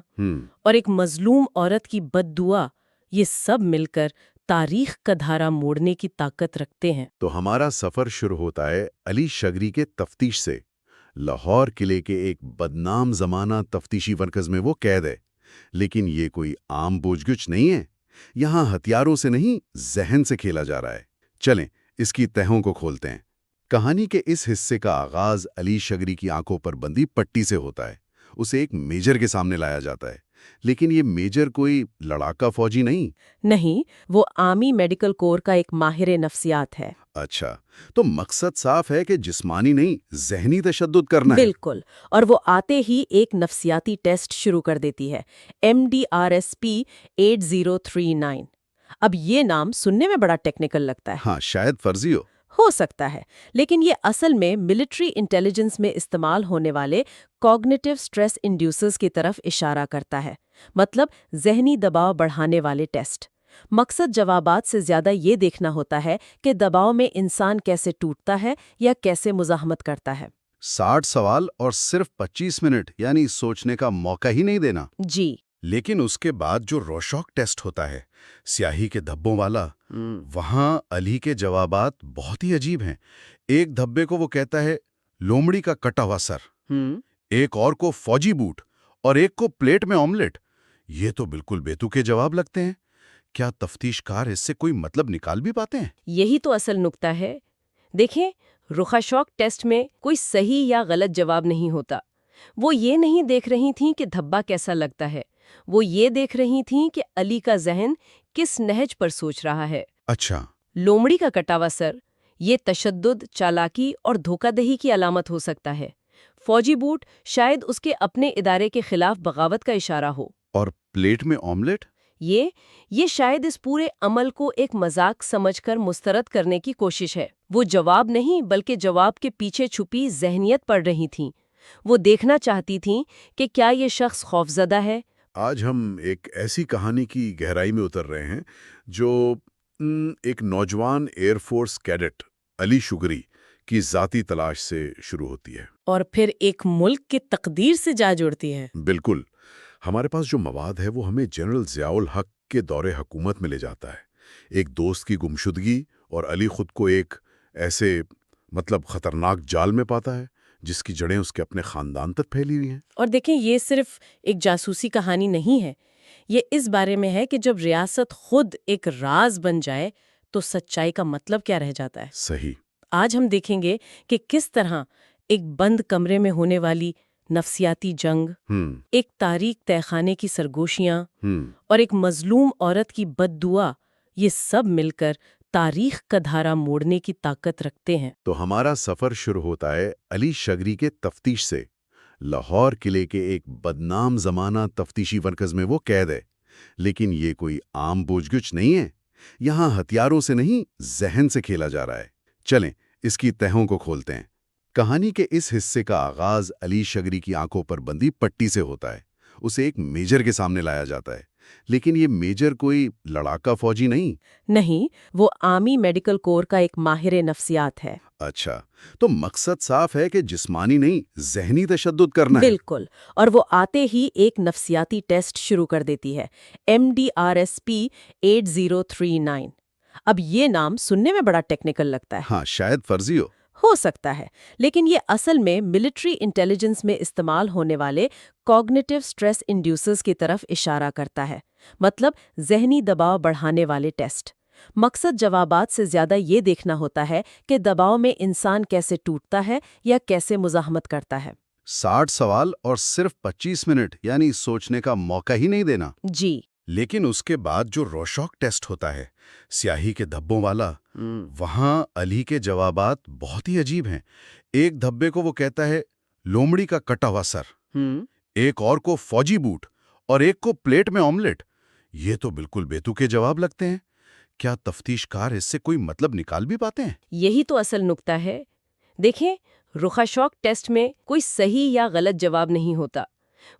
اور ایک مظلوم عورت کی بد دعا، یہ سب مل کر تاریخ کا دھارا موڑنے کی طاقت رکھتے ہیں۔ تو ہمارا سفر شروع ہوتا ہے علی شگری کے تفتیش سے۔ لاہور قلعے کے ایک بدنام زمانہ تفتیشی مرکز میں وہ قید ہے، لیکن یہ کوئی عام پوچھ گچھ نہیں ہے۔ یہاں ہتھیاروں سے نہیں، ذہن سے کھیلا جا رہا ہے۔ چلیں اس کی تہوں کو کھولتے ہیں۔ کہانی کے اس حصے کا آغاز علی شگری کی آنکھوں پر بندی پٹی سے ہوتا ہے۔ اسے ایک میجر کے سامنے لایا جاتا ہے، لیکن یہ میجر کوئی لڑاکا فوجی نہیں، وہ آرمی میڈیکل کور کا ایک ماہر نفسیات ہے۔ اچھا، تو مقصد صاف ہے کہ جسمانی نہیں، ذہنی تشدد کرنا ہے۔ بالکل، اور وہ آتے ہی ایک نفسیاتی ٹیسٹ شروع کر دیتی ہے، MDRSP 8039۔ اب یہ نام سننے میں بڑا ٹیکنیکل لگتا ہے۔ ہاں، شاید فرضی ہو سکتا ہے، لیکن یہ اصل میں ملٹری انٹیلیجنس میں استعمال ہونے والے کوگنیٹو سٹریس انڈیوسرز کی طرف اشارہ کرتا ہے، مطلب ذہنی دباؤ بڑھانے والے ٹیسٹ۔ مقصد جوابات سے زیادہ یہ دیکھنا ہوتا ہے کہ دباؤ میں انسان کیسے ٹوٹتا ہے یا کیسے مزاحمت کرتا ہے۔ 60 سوال اور صرف 25 منٹ، یعنی سوچنے کا موقع ہی نہیں دینا۔ جی، لیکن اس کے بعد جو روشوک ٹیسٹ ہوتا ہے، سیاہی کے دھبوں والا، وہاں علی کے جوابات بہت ہی عجیب ہیں۔ ایک دھبے کو وہ کہتا ہے لومڑی کا کٹا ہوا سر، ایک اور کو فوجی بوٹ، اور ایک کو پلیٹ میں آملیٹ۔ یہ تو بالکل بیتوکے جواب لگتے ہیں۔ کیا تفتیش کار اس سے کوئی مطلب نکال بھی پاتے ہیں؟ یہی تو اصل نکتہ ہے۔ دیکھیں، روشوک ٹیسٹ میں کوئی صحیح یا غلط جواب نہیں ہوتا۔ وہ یہ نہیں دیکھ رہی تھیں کہ دھبا کیسا لگتا ہے، وہ یہ دیکھ رہی تھیں کہ علی کا ذہن کس نہج پر سوچ رہا ہے۔ اچھا، لومڑی کا کٹا ہوا سر، یہ تشدد، چالاکی اور دھوکہ دہی کی علامت ہو سکتا ہے۔ فوجی بوٹ شاید اس کے اپنے ادارے کے خلاف بغاوت کا اشارہ ہو۔ اور پلیٹ میں آملیٹ؟ یہ شاید اس پورے عمل کو ایک مذاق سمجھ کر مسترد کرنے کی کوشش ہے۔ وہ جواب نہیں بلکہ جواب کے پیچھے چھپی ذہنیت پڑھ رہی تھیں۔ وہ دیکھنا چاہتی تھیں کہ کیا یہ شخص خوفزدہ ہے، آج ہم ایک ایسی کہانی کی گہرائی میں اتر رہے ہیں جو ایک نوجوان ایئر فورس کیڈٹ علی شگری کی ذاتی تلاش سے شروع ہوتی ہے۔ اور پھر ایک ملک کی تقدیر سے جا جڑتی ہے۔ بالکل، ہمارے پاس جو مواد ہے وہ ہمیں جنرل ضیاء الحق کے دور حکومت میں لے جاتا ہے، ایک دوست کی گمشدگی، اور علی خود کو ایک ایسے خطرناک جال میں پاتا ہے جس کی جڑیں اس کے اپنے خاندان تک پھیلی ہوئی ہیں۔ اور دیکھیں، یہ صرف ایک جاسوسی کہانی نہیں ہے، یہ اس بارے میں ہے کہ جب ریاست خود ایک راز بن جائے تو سچائی کا مطلب کیا رہ جاتا ہے۔ صحیح۔ آج ہم دیکھیں گے کہ کس طرح ایک بند کمرے میں ہونے والی نفسیاتی جنگ، ایک تاریک تہہ خانے کی سرگوشیاں اور ایک مظلوم عورت کی بد دعا، یہ سب مل کر تاریخ کا دھارا موڑنے کی طاقت رکھتے ہیں۔ تو ہمارا سفر شروع ہوتا ہے علی شگری کے تفتیش سے۔ لاہور قلعے کے ایک بدنام زمانہ تفتیشی مرکز میں وہ قید ہے، لیکن یہ کوئی عام پوچھ گچھ نہیں ہے۔ یہاں ہتھیاروں سے نہیں، ذہن سے کھیلا جا رہا ہے۔ چلیں اس کی تہوں کو کھولتے ہیں۔ کہانی کے اس حصے کا آغاز علی شگری کی آنکھوں پر بندھی پٹی سے ہوتا ہے۔ اسے ایک میجر کے سامنے لایا جاتا ہے، لیکن یہ میجر کوئی لڑاکا فوجی نہیں، وہ آرمی میڈیکل کور کا ایک ماہر نفسیات ہے۔ اچھا، تو مقصد صاف ہے کہ جسمانی نہیں، ذہنی تشدد کرنا ہے۔ بالکل، اور وہ آتے ہی ایک نفسیاتی ٹیسٹ شروع کر دیتی ہے، MDRSP 8039۔ اب یہ نام سننے میں بڑا ٹیکنیکل لگتا ہے۔ ہاں، شاید فرضی ہو سکتا ہے، لیکن یہ اصل میں ملٹری انٹیلیجنس میں استعمال ہونے والے کوگنیٹو سٹریس انڈیوسرز کی طرف اشارہ کرتا ہے، مطلب ذہنی دباؤ بڑھانے والے ٹیسٹ۔ مقصد جوابات سے زیادہ یہ دیکھنا ہوتا ہے کہ دباؤ میں انسان کیسے ٹوٹتا ہے یا کیسے مزاحمت کرتا ہے۔ 60 سوال اور صرف 25 منٹ، یعنی سوچنے کا موقع ہی نہیں دینا۔ جی، لیکن اس کے بعد جو روشوک ٹیسٹ ہوتا ہے، سیاہی کے دھبوں والا، وہاں علی کے جوابات بہت ہی عجیب ہیں۔ ایک دھبے کو وہ کہتا ہے لومڑی کا کٹا ہوا سر، ایک اور کو فوجی بوٹ، اور ایک کو پلیٹ میں آملیٹ۔ یہ تو بالکل بیتوکے جواب لگتے ہیں۔ کیا تفتیش کار اس سے کوئی مطلب نکال بھی پاتے ہیں؟ یہی تو اصل نکتہ ہے۔ دیکھیں، روشوک ٹیسٹ میں کوئی صحیح یا غلط جواب نہیں ہوتا۔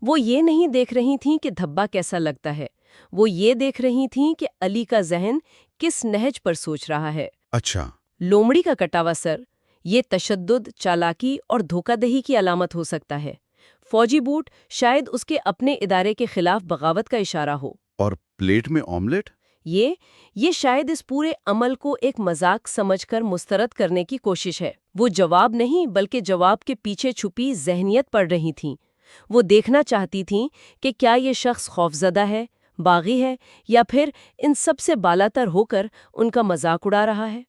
وہ یہ نہیں دیکھ رہی تھیں کہ دھبا کیسا لگتا ہے، وہ یہ دیکھ رہی تھیں کہ علی کا ذہن کس نہج پر سوچ رہا ہے۔ اچھا، لومڑی کا کٹاوا سر، یہ تشدد، چالاکی اور دھوکہ دہی کی علامت ہو سکتا ہے۔ فوجی بوٹ شاید اس کے اپنے ادارے کے خلاف بغاوت کا اشارہ ہو۔ اور پلیٹ میں آملیٹ؟ یہ شاید اس پورے عمل کو ایک مذاق سمجھ کر مسترد کرنے کی کوشش ہے۔ وہ جواب نہیں بلکہ جواب کے پیچھے چھپی ذہنیت پڑھ رہی تھیں۔ وہ دیکھنا چاہتی تھیں کہ کیا یہ شخص خوفزدہ ہے، باغی ہے، یا پھر ان سب سے بالاتر ہو کر ان کا مذاق اڑا رہا ہے۔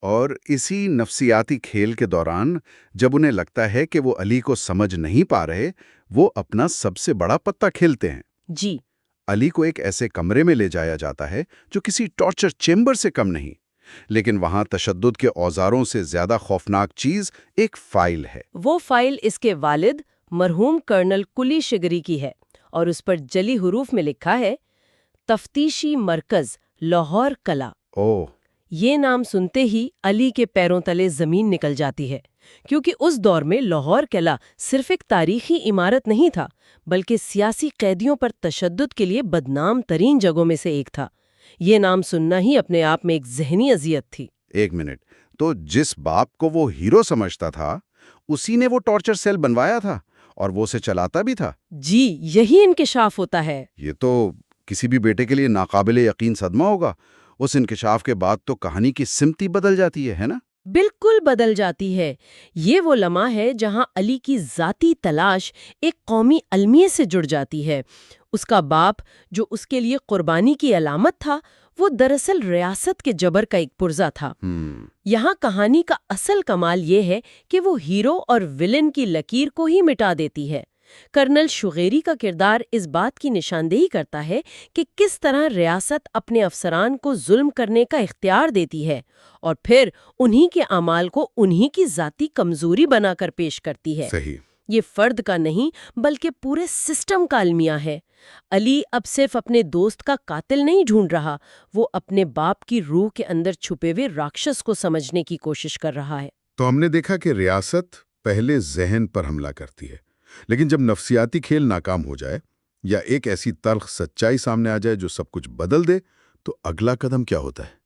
اور اسی نفسیاتی کھیل کے دوران جب انہیں لگتا ہے کہ وہ علی کو سمجھ نہیں پا رہے، وہ اپنا سب سے بڑا پتہ کھیلتے ہیں۔ جی، علی کو ایک ایسے کمرے میں لے جایا جاتا ہے جو کسی ٹارچر چیمبر سے کم نہیں، لیکن وہاں تشدد کے اوزاروں سے زیادہ خوفناک چیز ایک فائل ہے۔ وہ فائل اس کے والد مرحوم کرنل کلی شگری کی ہے، اور اس پر جلی حروف میں لکھا ہے تفتیشی مرکز لاہور قلعہ۔ اوہ! یہ نام سنتے ہی علی کے پیروں تلے زمین نکل جاتی ہے، کیونکہ اس دور میں لاہور قلعہ صرف ایک تاریخی عمارت نہیں تھا، بلکہ سیاسی قیدیوں پر تشدد کے لیے بدنام ترین جگہوں میں سے ایک تھا۔ یہ نام سننا ہی اپنے آپ میں ایک ذہنی اذیت تھی۔ ایک منٹ، تو جس باپ کو وہ ہیرو سمجھتا تھا، اسی نے وہ ٹارچر سیل بنوایا تھا اور وہ اسے چلاتا بھی تھا۔ جی، یہی انکشاف ہوتا ہے۔ یہ تو کسی بھی بیٹے کے لیے ناقابل یقین صدمہ ہوگا۔ اس انکشاف کے بعد تو کہانی کی سمت ہی بدل جاتی ہے نا؟ بالکل بدل جاتی ہے۔ یہ وہ لمحہ ہے جہاں علی کی ذاتی تلاش ایک قومی المیے سے جڑ جاتی ہے۔ اس کا باپ، جو اس کے لیے قربانی کی علامت تھا، وہ دراصل ریاست کے جبر کا ایک پرزہ تھا۔ یہاں کہانی کا اصل کمال یہ ہے کہ وہ ہیرو اور ولن کی لکیر کو ہی مٹا دیتی ہے۔ کرنل شگری کا کردار اس بات کی نشاندہی کرتا ہے کہ کس طرح ریاست اپنے افسران کو ظلم کرنے کا اختیار دیتی ہے اور پھر انہی کے اعمال کو انہی کی ذاتی کمزوری بنا کر پیش کرتی ہے۔ صحیح۔ یہ فرد کا نہیں بلکہ پورے سسٹم کا المیہ ہے۔ علی اب صرف اپنے دوست کا قاتل نہیں ڈھونڈ رہا، وہ اپنے باپ کی روح کے اندر چھپے ہوئے راکشس کو سمجھنے کی کوشش کر رہا ہے۔ تو ہم نے دیکھا کہ ریاست پہلے ذہن پر حملہ کرتی ہے، لیکن جب نفسیاتی کھیل ناکام ہو جائے یا ایک ایسی تلخ سچائی سامنے آ جائے جو سب کچھ بدل دے، تو اگلا قدم کیا ہوتا ہے؟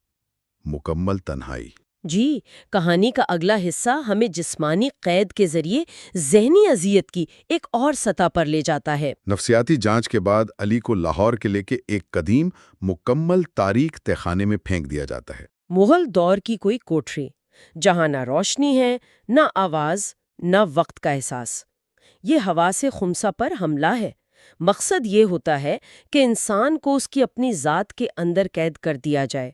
مکمل تنہائی۔ جی، کہانی کا اگلا حصہ ہمیں جسمانی قید کے ذریعے ذہنی اذیت کی ایک اور سطح پر لے جاتا ہے۔ نفسیاتی جانچ کے بعد علی کو لاہور کے لے کے ایک قدیم مکمل تاریک تہخانے میں پھینک دیا جاتا ہے۔ مغل دور کی کوئی کوٹری، جہاں نہ روشنی ہے، نہ آواز، نہ وقت کا احساس۔ یہ حواس خمسہ پر حملہ ہے۔ مقصد یہ ہوتا ہے کہ انسان کو اس کی اپنی ذات کے اندر قید کر دیا جائے،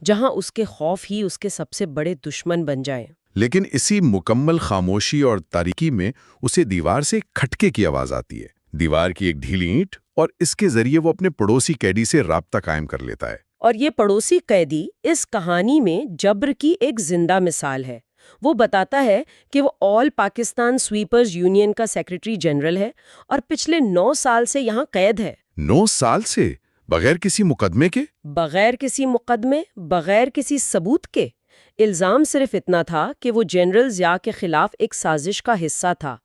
جہاں اس کے خوف ہی اس کے سب سے بڑے دشمن بن جائیں۔ لیکن اسی مکمل خاموشی اور تاریکی میں اسے دیوار سے ایک کھٹکے کی آواز آتی ہے، دیوار کی ایک ڈھیلی اینٹ، اور اس کے ذریعے وہ اپنے پڑوسی قیدی سے رابطہ قائم کر لیتا ہے۔ اور یہ پڑوسی قیدی اس کہانی میں جبر کی ایک زندہ مثال ہے۔ وہ بتاتا ہے کہ وہ آل پاکستان سویپرز یونین کا سیکریٹری جنرل ہے اور پچھلے 9 سال سے یہاں قید ہے۔ 9 سال سے؟ بغیر کسی مقدمے کے؟ بغیر کسی مقدمے، بغیر کسی ثبوت کے۔ الزام صرف اتنا تھا کہ وہ جنرل ضیاء کے خلاف ایک سازش کا حصہ تھا۔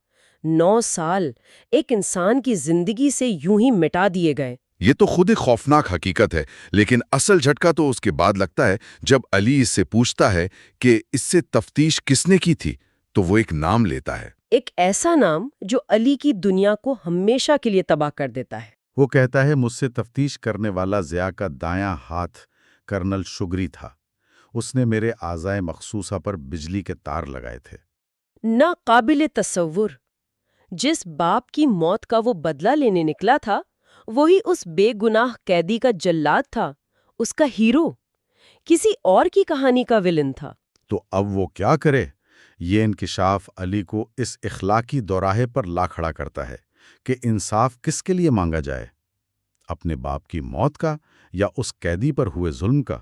9 سال ایک انسان کی زندگی سے یوں ہی مٹا دیے گئے۔ یہ تو خود ایک خوفناک حقیقت ہے، لیکن اصل جھٹکا تو اس کے بعد لگتا ہے جب علی اس سے پوچھتا ہے کہ اس سے تفتیش کس نے کی تھی، تو وہ ایک نام لیتا ہے۔ ایک ایسا نام جو علی کی دنیا کو ہمیشہ کے لیے تباہ کر دیتا ہے۔ وہ کہتا ہے مجھ سے تفتیش کرنے والا ضیاء کا دایاں ہاتھ کرنل شگری تھا۔ اس نے میرے اعضائے مخصوصہ پر بجلی کے تار لگائے تھے۔ ناقابل تصور، جس باپ کی موت کا وہ بدلہ لینے نکلا تھا، وہی اس بے گناہ قیدی کا جلاد تھا، اس کا ہیرو، کسی اور کی کہانی کا ولن تھا۔ تو اب وہ کیا کرے؟ یہ انکشاف علی کو اس اخلاقی دوراہے پر لا کھڑا کرتا ہے کہ انصاف کس کے لیے مانگا جائے، اپنے باپ کی موت کا یا اس قیدی پر ہوئے ظلم کا؟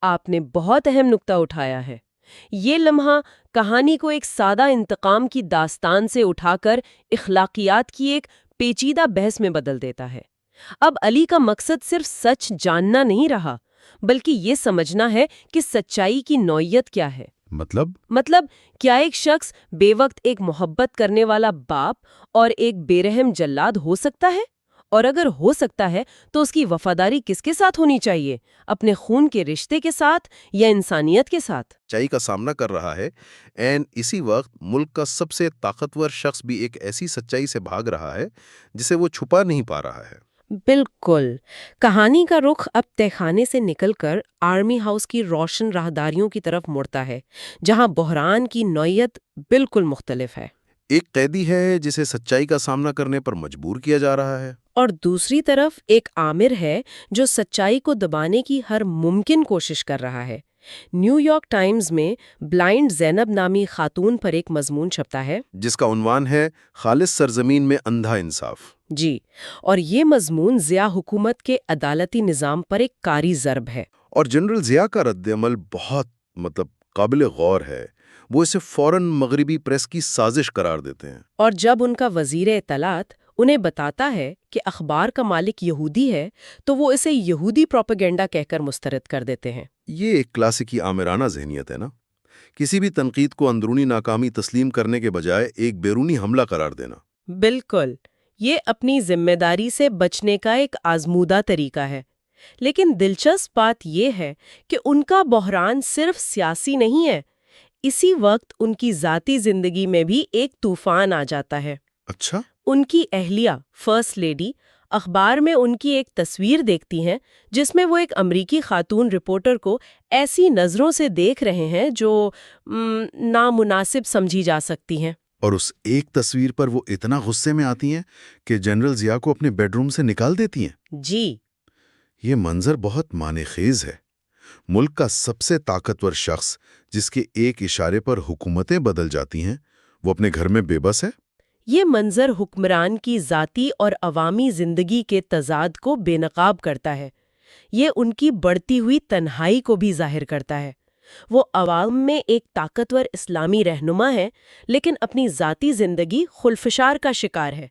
آپ نے بہت اہم نکتہ اٹھایا ہے۔ یہ لمحہ کہانی کو ایک سادہ انتقام کی داستان سے اٹھا کر اخلاقیات کی ایک پیچیدہ بحث میں بدل دیتا ہے۔ اب علی کا مقصد صرف سچ جاننا نہیں رہا، بلکہ یہ سمجھنا ہے کہ سچائی کی نوعیت کیا ہے۔ مطلب کیا ایک شخص بے وقت ایک محبت کرنے والا باپ اور ایک بے رحم جلاد ہو سکتا ہے؟ اور اگر ہو سکتا ہے تو اس کی وفاداری کس کے ساتھ ہونی چاہیے؟ اپنے خون کے رشتے کے ساتھ یا انسانیت کے ساتھ؟ سچائی کا سامنا کر رہا ہے، این اسی وقت ملک کا سب سے طاقتور شخص بھی ایک ایسی سچائی سے بھاگ رہا ہے جسے وہ چھپا نہیں پا رہا ہے۔ بالکل۔ کہانی کا رخ اب تہخانے سے نکل کر آرمی ہاؤس کی روشن راہداریوں کی طرف مڑتا ہے، جہاں بحران کی نوعیت بالکل مختلف ہے۔ ایک قیدی ہے جسے سچائی کا سامنا کرنے پر مجبور کیا جا رہا ہے، اور دوسری طرف ایک عامر ہے جو سچائی کو دبانے کی ہر ممکن کوشش کر رہا ہے۔ نیو یارک ٹائمز میں بلائنڈ زینب نامی خاتون پر ایک مضمون چھپتا ہے جس کا عنوان ہے خالص سرزمین میں اندھا انصاف۔ جی، اور یہ مضمون ضیاء حکومت کے عدالتی نظام پر ایک کاری ضرب ہے۔ اور جنرل ضیاء کا رد عمل بہت قابل غور ہے۔ وہ اسے فوراً مغربی پریس کی سازش قرار دیتے ہیں۔ اور جب ان کا وزیر اطلاعات انہیں بتاتا ہے کہ اخبار کا مالک یہودی ہے، تو وہ اسے یہودی پروپیگنڈا کہہ کر مسترد کر دیتے ہیں۔ یہ ایک کلاسیکی آمرانہ ذہنیت ہے نا، کسی بھی تنقید کو اندرونی ناکامی تسلیم کرنے کے بجائے ایک بیرونی حملہ قرار دینا۔ بالکل، یہ اپنی ذمہ داری سے بچنے کا ایک آزمودہ طریقہ ہے۔ لیکن دلچسپ بات یہ ہے کہ ان کا بحران صرف سیاسی نہیں ہے، اسی وقت ان کی ذاتی زندگی میں بھی ایک طوفان آ جاتا ہے۔ اچھا؟ ان کی اہلیہ فرسٹ لیڈی اخبار میں ان کی ایک تصویر دیکھتی ہیں جس میں وہ ایک امریکی خاتون رپورٹر کو ایسی نظروں سے دیکھ رہے ہیں جو نامناسب سمجھی جا سکتی ہیں۔ اور اس ایک تصویر پر وہ اتنا غصے میں آتی ہیں کہ جنرل ضیاء کو اپنے بیڈ روم سے نکال دیتی ہیں۔ جی، یہ منظر بہت معنی خیز ہے۔ ملک کا سب سے طاقتور شخص جس کے ایک اشارے پر حکومتیں بدل جاتی ہیں، وہ اپنے گھر میں بے بس ہے۔ یہ منظر حکمران کی ذاتی اور عوامی زندگی کے تضاد کو بے نقاب کرتا ہے۔ یہ ان کی بڑھتی ہوئی تنہائی کو بھی ظاہر کرتا ہے۔ وہ عوام میں ایک طاقتور اسلامی رہنما ہے، لیکن اپنی ذاتی زندگی خلفشار کا شکار ہے۔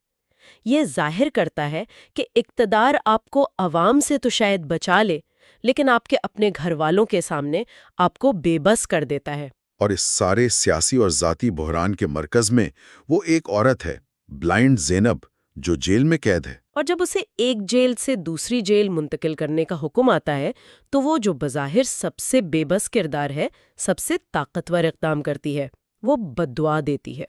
یہ ظاہر کرتا ہے کہ اقتدار آپ کو عوام سے تو شاید بچا لے، لیکن آپ کے اپنے گھر والوں کے سامنے آپ کو بے بس کر دیتا ہے۔ اور اس سارے سیاسی اور ذاتی بحران کے مرکز میں وہ ایک عورت ہے، بلائنڈ زینب، جو جیل میں قید ہے۔ اور جب اسے ایک جیل سے دوسری جیل منتقل کرنے کا حکم آتا ہے تو وہ جو بظاہر سب سے بے بس کردار ہے، سب سے طاقتور اقدام کرتی ہے، وہ بد دعا دیتی ہے۔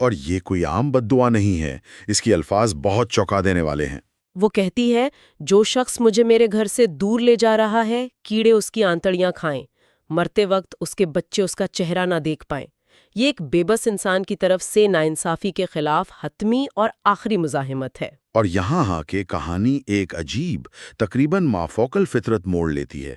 اور یہ کوئی عام بد دعا نہیں ہے، اس کی الفاظ بہت چونکا دینے والے ہیں۔ وہ کہتی ہے، جو شخص مجھے میرے گھر سے دور لے جا رہا ہے، کیڑے اس کی آنتڑیاں کھائیں، مرتے وقت اس کے بچے اس کا چہرہ نہ دیکھ پائیں۔ یہ ایک بے بس انسان کی طرف سے ناانصافی کے خلاف حتمی اور آخری مزاحمت ہے۔ اور یہاں کہ کہانی ایک عجیب، تقریباً مافوق الفطرت موڑ لیتی ہے۔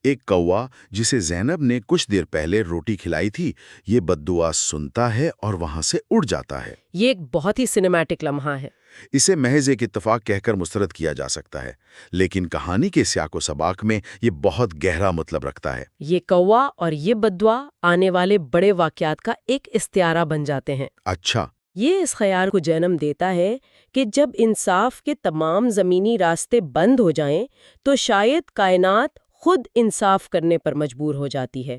ایک کوا جسے زینب نے کچھ دیر پہلے روٹی کھلائی تھی، یہ بد دعا سنتا ہے اور وہاں سے اڑ جاتا ہے۔ یہ ایک بہت ہی سنیمیٹک لمحہ ہے۔ اسے محض ایک اتفاق کہہ کر مسترد کیا جا سکتا ہے، لیکن کہانی کے سیاق و سباق میں یہ بہت گہرا مطلب رکھتا ہے۔ یہ کوا اور یہ بد دعا آنے والے بڑے واقعات کا ایک استعارہ بن جاتے ہیں۔ اچھا، یہ اس خیال کو جنم دیتا ہے کہ جب انصاف کے تمام زمینی راستے بند ہو جائیں تو شاید کائنات خود انصاف کرنے پر مجبور ہو جاتی ہے۔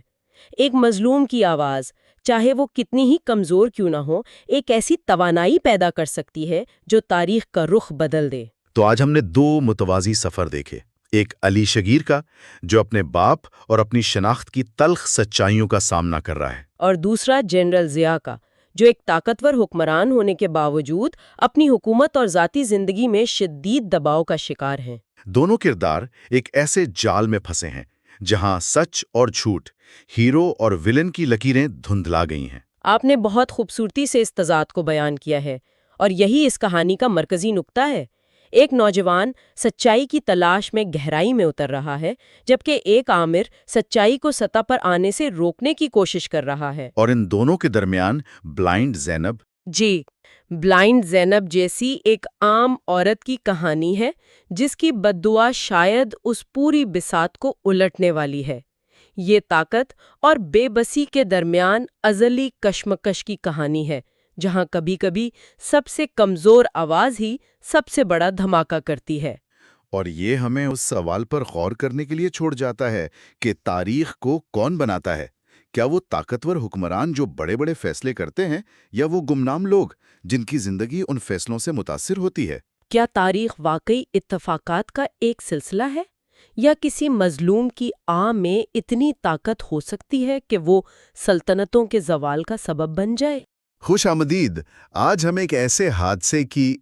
ایک مظلوم کی آواز، چاہے وہ کتنی ہی کمزور کیوں نہ ہو، ایک ایسی توانائی پیدا کر سکتی ہے جو تاریخ کا رخ بدل دے۔ تو آج ہم نے دو متوازی سفر دیکھے، ایک علی شگیر کا جو اپنے باپ اور اپنی شناخت کی تلخ سچائیوں کا سامنا کر رہا ہے، اور دوسرا جنرل ضیاء کا، جو ایک طاقتور حکمران ہونے کے باوجود اپنی حکومت اور ذاتی زندگی میں شدید دباؤ کا شکار ہیں۔ دونوں کردار ایک ایسے جال میں پھنسے ہیں جہاں سچ اور جھوٹ، ہیرو اور ولن کی لکیریں دھندلا گئی ہیں۔ آپ نے بہت خوبصورتی سے اس تضاد کو بیان کیا ہے، اور یہی اس کہانی کا مرکزی نقطہ ہے۔ ایک نوجوان سچائی کی تلاش میں گہرائی میں اتر رہا ہے، جبکہ ایک آمر سچائی کو سطح پر آنے سے روکنے کی کوشش کر رہا ہے۔ اور ان دونوں کے درمیان بلائنڈ زینب، جی، بلائنڈ زینب جیسی ایک عام عورت کی کہانی ہے جس کی بد دعا شاید اس پوری بساط کو الٹنے والی ہے۔ یہ طاقت اور بے بسی کے درمیان ازلی کشمکش کی کہانی ہے، جہاں کبھی کبھی سب سے کمزور آواز ہی سب سے بڑا دھماکہ کرتی ہے۔ اور یہ ہمیں اس سوال پر غور کرنے کے لیے چھوڑ جاتا ہے کہ تاریخ کو کون بناتا ہے؟ کیا وہ طاقتور حکمران جو بڑے بڑے فیصلے کرتے ہیں، یا وہ گمنام لوگ جن کی زندگی ان فیصلوں سے متاثر ہوتی ہے؟ کیا تاریخ واقعی اتفاقات کا ایک سلسلہ ہے، یا کسی مظلوم کی میں اتنی طاقت ہو سکتی ہے کہ وہ سلطنتوں کے زوال کا سبب بن جائے؟ خوش آمدید۔ آج ہم ایک ایسے حادثے کی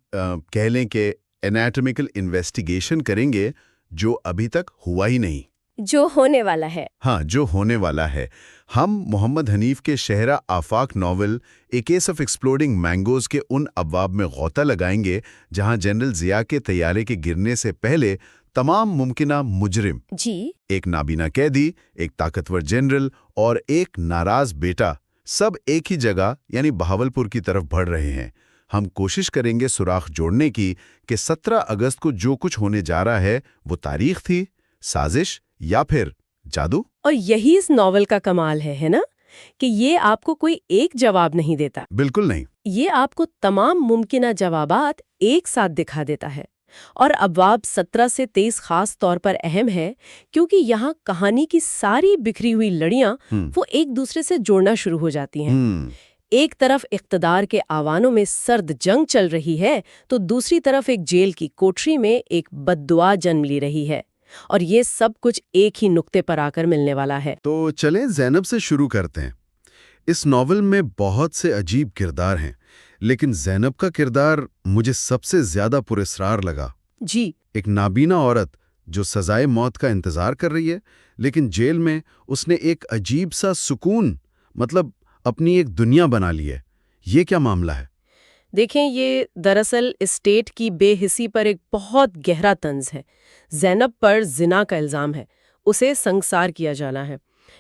کہہ لیں کہ انیٹمیکل انویسٹیگیشن کریں گے جو ابھی تک ہوا ہی نہیں، جو ہونے والا ہے۔ ہاں، جو ہونے والا ہے۔ ہم محمد حنیف کے شہرہ آفاق novel a case of exploding mangoes کے ان ابواب میں غوطہ لگائیں گے جہاں جنرل ضیاء کے طیارے کے گرنے سے پہلے تمام ممکنہ مجرم، جی، ایک نابینا قیدی، ایک طاقتور جنرل اور ایک ناراض بیٹا، سب ایک ہی جگہ یعنی بہاولپور کی طرف بڑھ رہے ہیں۔ ہم کوشش کریں گے سراغ جوڑنے کی کہ 17 اگست کو جو کچھ ہونے جا رہا ہے وہ تاریخ تھی، سازش، یا پھر جادو۔ اور یہی اس ناول کا کمال ہے نا، کہ یہ آپ کو کوئی ایک جواب نہیں دیتا، بالکل نہیں۔ یہ آپ کو تمام ممکنہ جوابات ایک ساتھ دکھا دیتا ہے۔ اور ابواب 17 سے 23 خاص طور پر اہم ہے کیونکہ یہاں کہانی کی ساری بکھری ہوئی لڑیاں وہ ایک دوسرے سے جوڑنا شروع ہو جاتی ہیں۔ ایک طرف اقتدار کے آوانوں میں سرد جنگ چل رہی ہے تو دوسری طرف ایک جیل کی کوٹری میں ایک بد دعا جنم لی رہی ہے، اور یہ سب کچھ ایک ہی نقطے پر آ کر ملنے والا ہے۔ تو چلیں زینب سے شروع کرتے ہیں۔ اس ناول میں بہت سے عجیب کردار ہیں، لیکن زینب کا کردار مجھے سب سے زیادہ پراسرار لگا۔ جی، ایک نابینا عورت جو سزائے موت کا انتظار کر رہی ہے، لیکن جیل میں اس نے ایک عجیب سا سکون، مطلب اپنی ایک دنیا بنا لی ہے۔ یہ کیا معاملہ ہے؟ دیکھیں، یہ دراصل اسٹیٹ کی بے حسی پر ایک بہت گہرا طنز ہے۔ زینب پر زنا کا الزام ہے، اسے سنگسار کیا جانا ہے،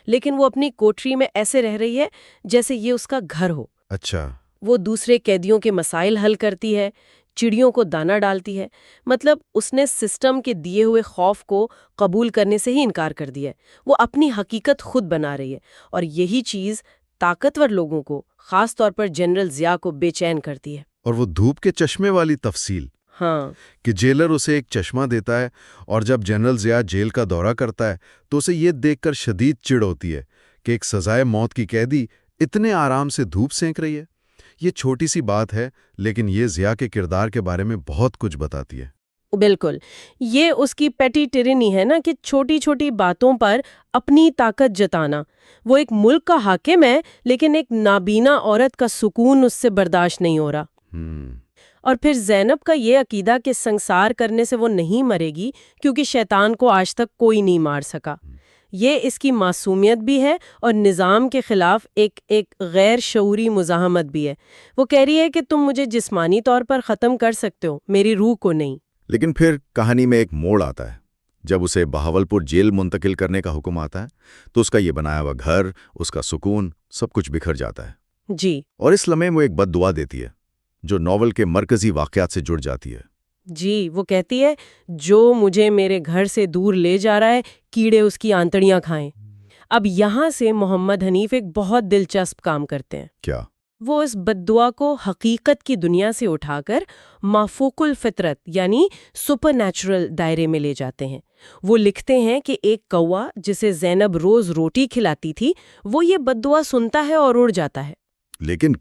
لیکن وہ اپنی کوٹری میں ایسے رہ رہی ہے جیسے یہ اس کا گھر ہو۔ اچھا، وہ دوسرے قیدیوں کے مسائل حل کرتی ہے، چڑیوں کو دانہ ڈالتی ہے، مطلب اس نے سسٹم کے دیے ہوئے خوف کو قبول کرنے سے ہی انکار کر دیا ہے۔ وہ اپنی حقیقت خود بنا رہی ہے، اور یہی چیز طاقتور لوگوں کو، خاص طور پر جنرل ضیاء کو بے چین کرتی ہے۔ اور وہ دھوپ کے چشمے والی تفصیل ہاں، کہ جیلر اسے ایک چشمہ دیتا ہے، اور جب جنرل ضیاء جیل کا دورہ کرتا ہے تو اسے یہ دیکھ کر شدید چڑ ہوتی ہے کہ ایک سزائے موت کی قیدی اتنے آرام سے دھوپ سینک رہی ہے۔ یہ چھوٹی سی بات ہے، لیکن یہ ضیاء کے کردار کے بارے میں بہت کچھ بتاتی ہے۔ بالکل، یہ اس کی پیٹی ٹرینی ہے نا کہ چھوٹی چھوٹی باتوں پر اپنی طاقت جتانا. وہ ایک ملک کا حاکم ہے لیکن ایک نابینا عورت کا سکون اس سے برداشت نہیں ہو رہا. اور پھر زینب کا یہ عقیدہ کہ سنسار کرنے سے وہ نہیں مرے گی کیونکہ شیطان کو آج تک کوئی نہیں مار سکا. یہ اس کی معصومیت بھی ہے اور نظام کے خلاف ایک غیر شعوری مزاحمت بھی ہے. وہ کہہ رہی ہے کہ تم مجھے جسمانی طور پر ختم کر سکتے ہو، میری روح کو نہیں. لیکن پھر کہانی میں ایک موڑ آتا ہے. جب اسے بہاولپور جیل منتقل کرنے کا حکم آتا ہے تو اس کا یہ بنایا ہوا گھر، اس کا سکون، سب کچھ بکھر جاتا ہے. جی. اور اس لمحے وہ ایک بد دعا دیتی ہے جو ناول کے مرکزی واقعات سے جڑ جاتی ہے. جی، وہ کہتی ہے جو مجھے میرے گھر سے دور لے جا رہا ہے کیڑے اس کی آنتڑیاں کھائیں. اب یہاں سے محمد حنیف ایک بہت دلچسپ کام کرتے ہیں. کیا؟ وہ اس بد دعا کو حقیقت کی دنیا سے اٹھا کر مافوق الفطرت یعنی سپر نیچرل دائرے میں لے جاتے ہیں. وہ لکھتے ہیں کہ ایک کوا جسے زینب روز روٹی کھلاتی تھی وہ یہ بد دعا سنتا ہے اور اڑ جاتا ہے. لیکن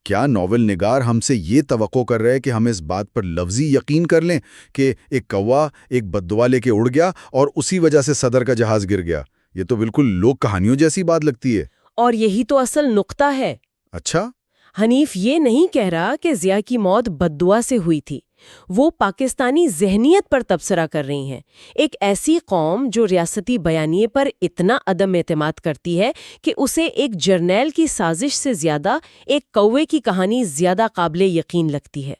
کیا ناول نگار ہم سے یہ توقع کر رہے کہ ہم اس بات پر لفظی یقین کر لیں کہ ایک کوا ایک بد دعا لے کے اڑ گیا اور اسی وجہ سے صدر کا جہاز گر گیا؟ یہ تو بالکل لوک کہانیوں جیسی بات لگتی ہے. اور یہی تو اصل نقطہ ہے. اچھا؟ حنیف یہ نہیں کہہ رہا کہ ضیاء کی موت بد دعا سے ہوئی تھی. وہ پاکستانی ذہنیت پر تبصرہ کر رہی ہیں. ایک ایسی قوم جو ریاستی بیانیے پر اتنا عدم اعتماد کرتی ہے کہ اسے ایک جرنیل کی سازش سے زیادہ ایک کوے کی کہانی زیادہ قابل یقین لگتی ہے.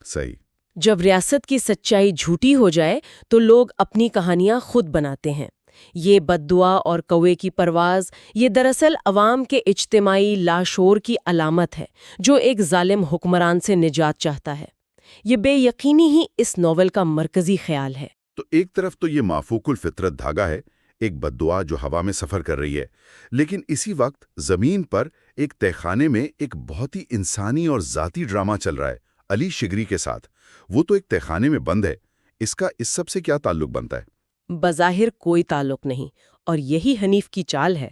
صحیح. جب ریاست کی سچائی جھوٹی ہو جائے تو لوگ اپنی کہانیاں خود بناتے ہیں. یہ بد دعا اور کوے کی پرواز یہ دراصل عوام کے اجتماعی لاشعور کی علامت ہے جو ایک ظالم حکمران سے نجات چاہتا ہے. یہ بے یقینی ہی اس ناول کا مرکزی خیال ہے. تو ایک طرف تو یہ مافوق الفطرت دھاگا ہے، ایک بد دعا جو ہوا میں سفر کر رہی ہے، لیکن اسی وقت زمین پر ایک تہخانے میں ایک بہت ہی انسانی اور ذاتی ڈرامہ چل رہا ہے علی شگری کے ساتھ. وہ تو ایک تہخانے میں بند ہے، اس کا اس سب سے کیا تعلق بنتا ہے؟ بظاہر کوئی تعلق نہیں، اور یہی حنیف کی چال ہے.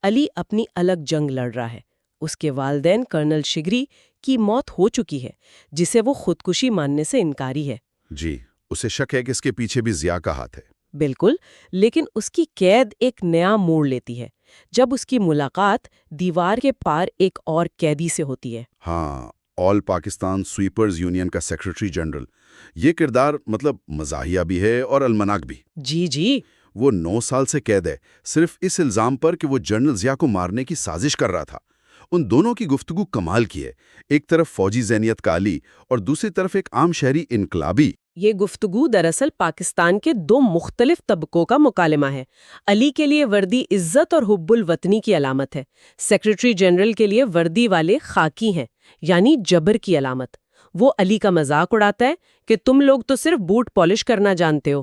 علی اپنی الگ جنگ لڑ رہا ہے. اس کے والدین کرنل شگری کی موت ہو چکی ہے جسے وہ خودکشی ماننے سے انکاری ہے. جی، اسے شک ہے کہ اس کے پیچھے بھی ضیاء کا ہاتھ ہے. بالکل، لیکن اس کی قید ایک نیا موڑ لیتی ہے جب اس کی ملاقات دیوار کے پار ایک اور قیدی سے ہوتی ہے. ہاں، آل پاکستان سویپرز یونین کا سیکرٹری جنرل. یہ کردار مزاحیہ بھی ہے اور المناک بھی. جی. وہ 9 سال سے قید ہے صرف اس الزام پر کہ وہ جنرل ضیاء کو مارنے کی سازش کر رہا تھا. ان دونوں کی گفتگو کمال کی ہے. ایک طرف فوجی ذہنیت کا علی اور دوسری طرف ایک عام شہری انقلابی. یہ گفتگو دراصل پاکستان کے 2 مختلف طبقوں کا مکالمہ ہے. علی کے لیے وردی عزت اور حب الوطنی کی علامت ہے. سیکرٹری جنرل کے لیے وردی والے خاکی ہیں یعنی جبر کی علامت. وہ علی کا مذاق اڑاتا ہے کہ تم لوگ تو صرف بوٹ پالش کرنا جانتے ہو.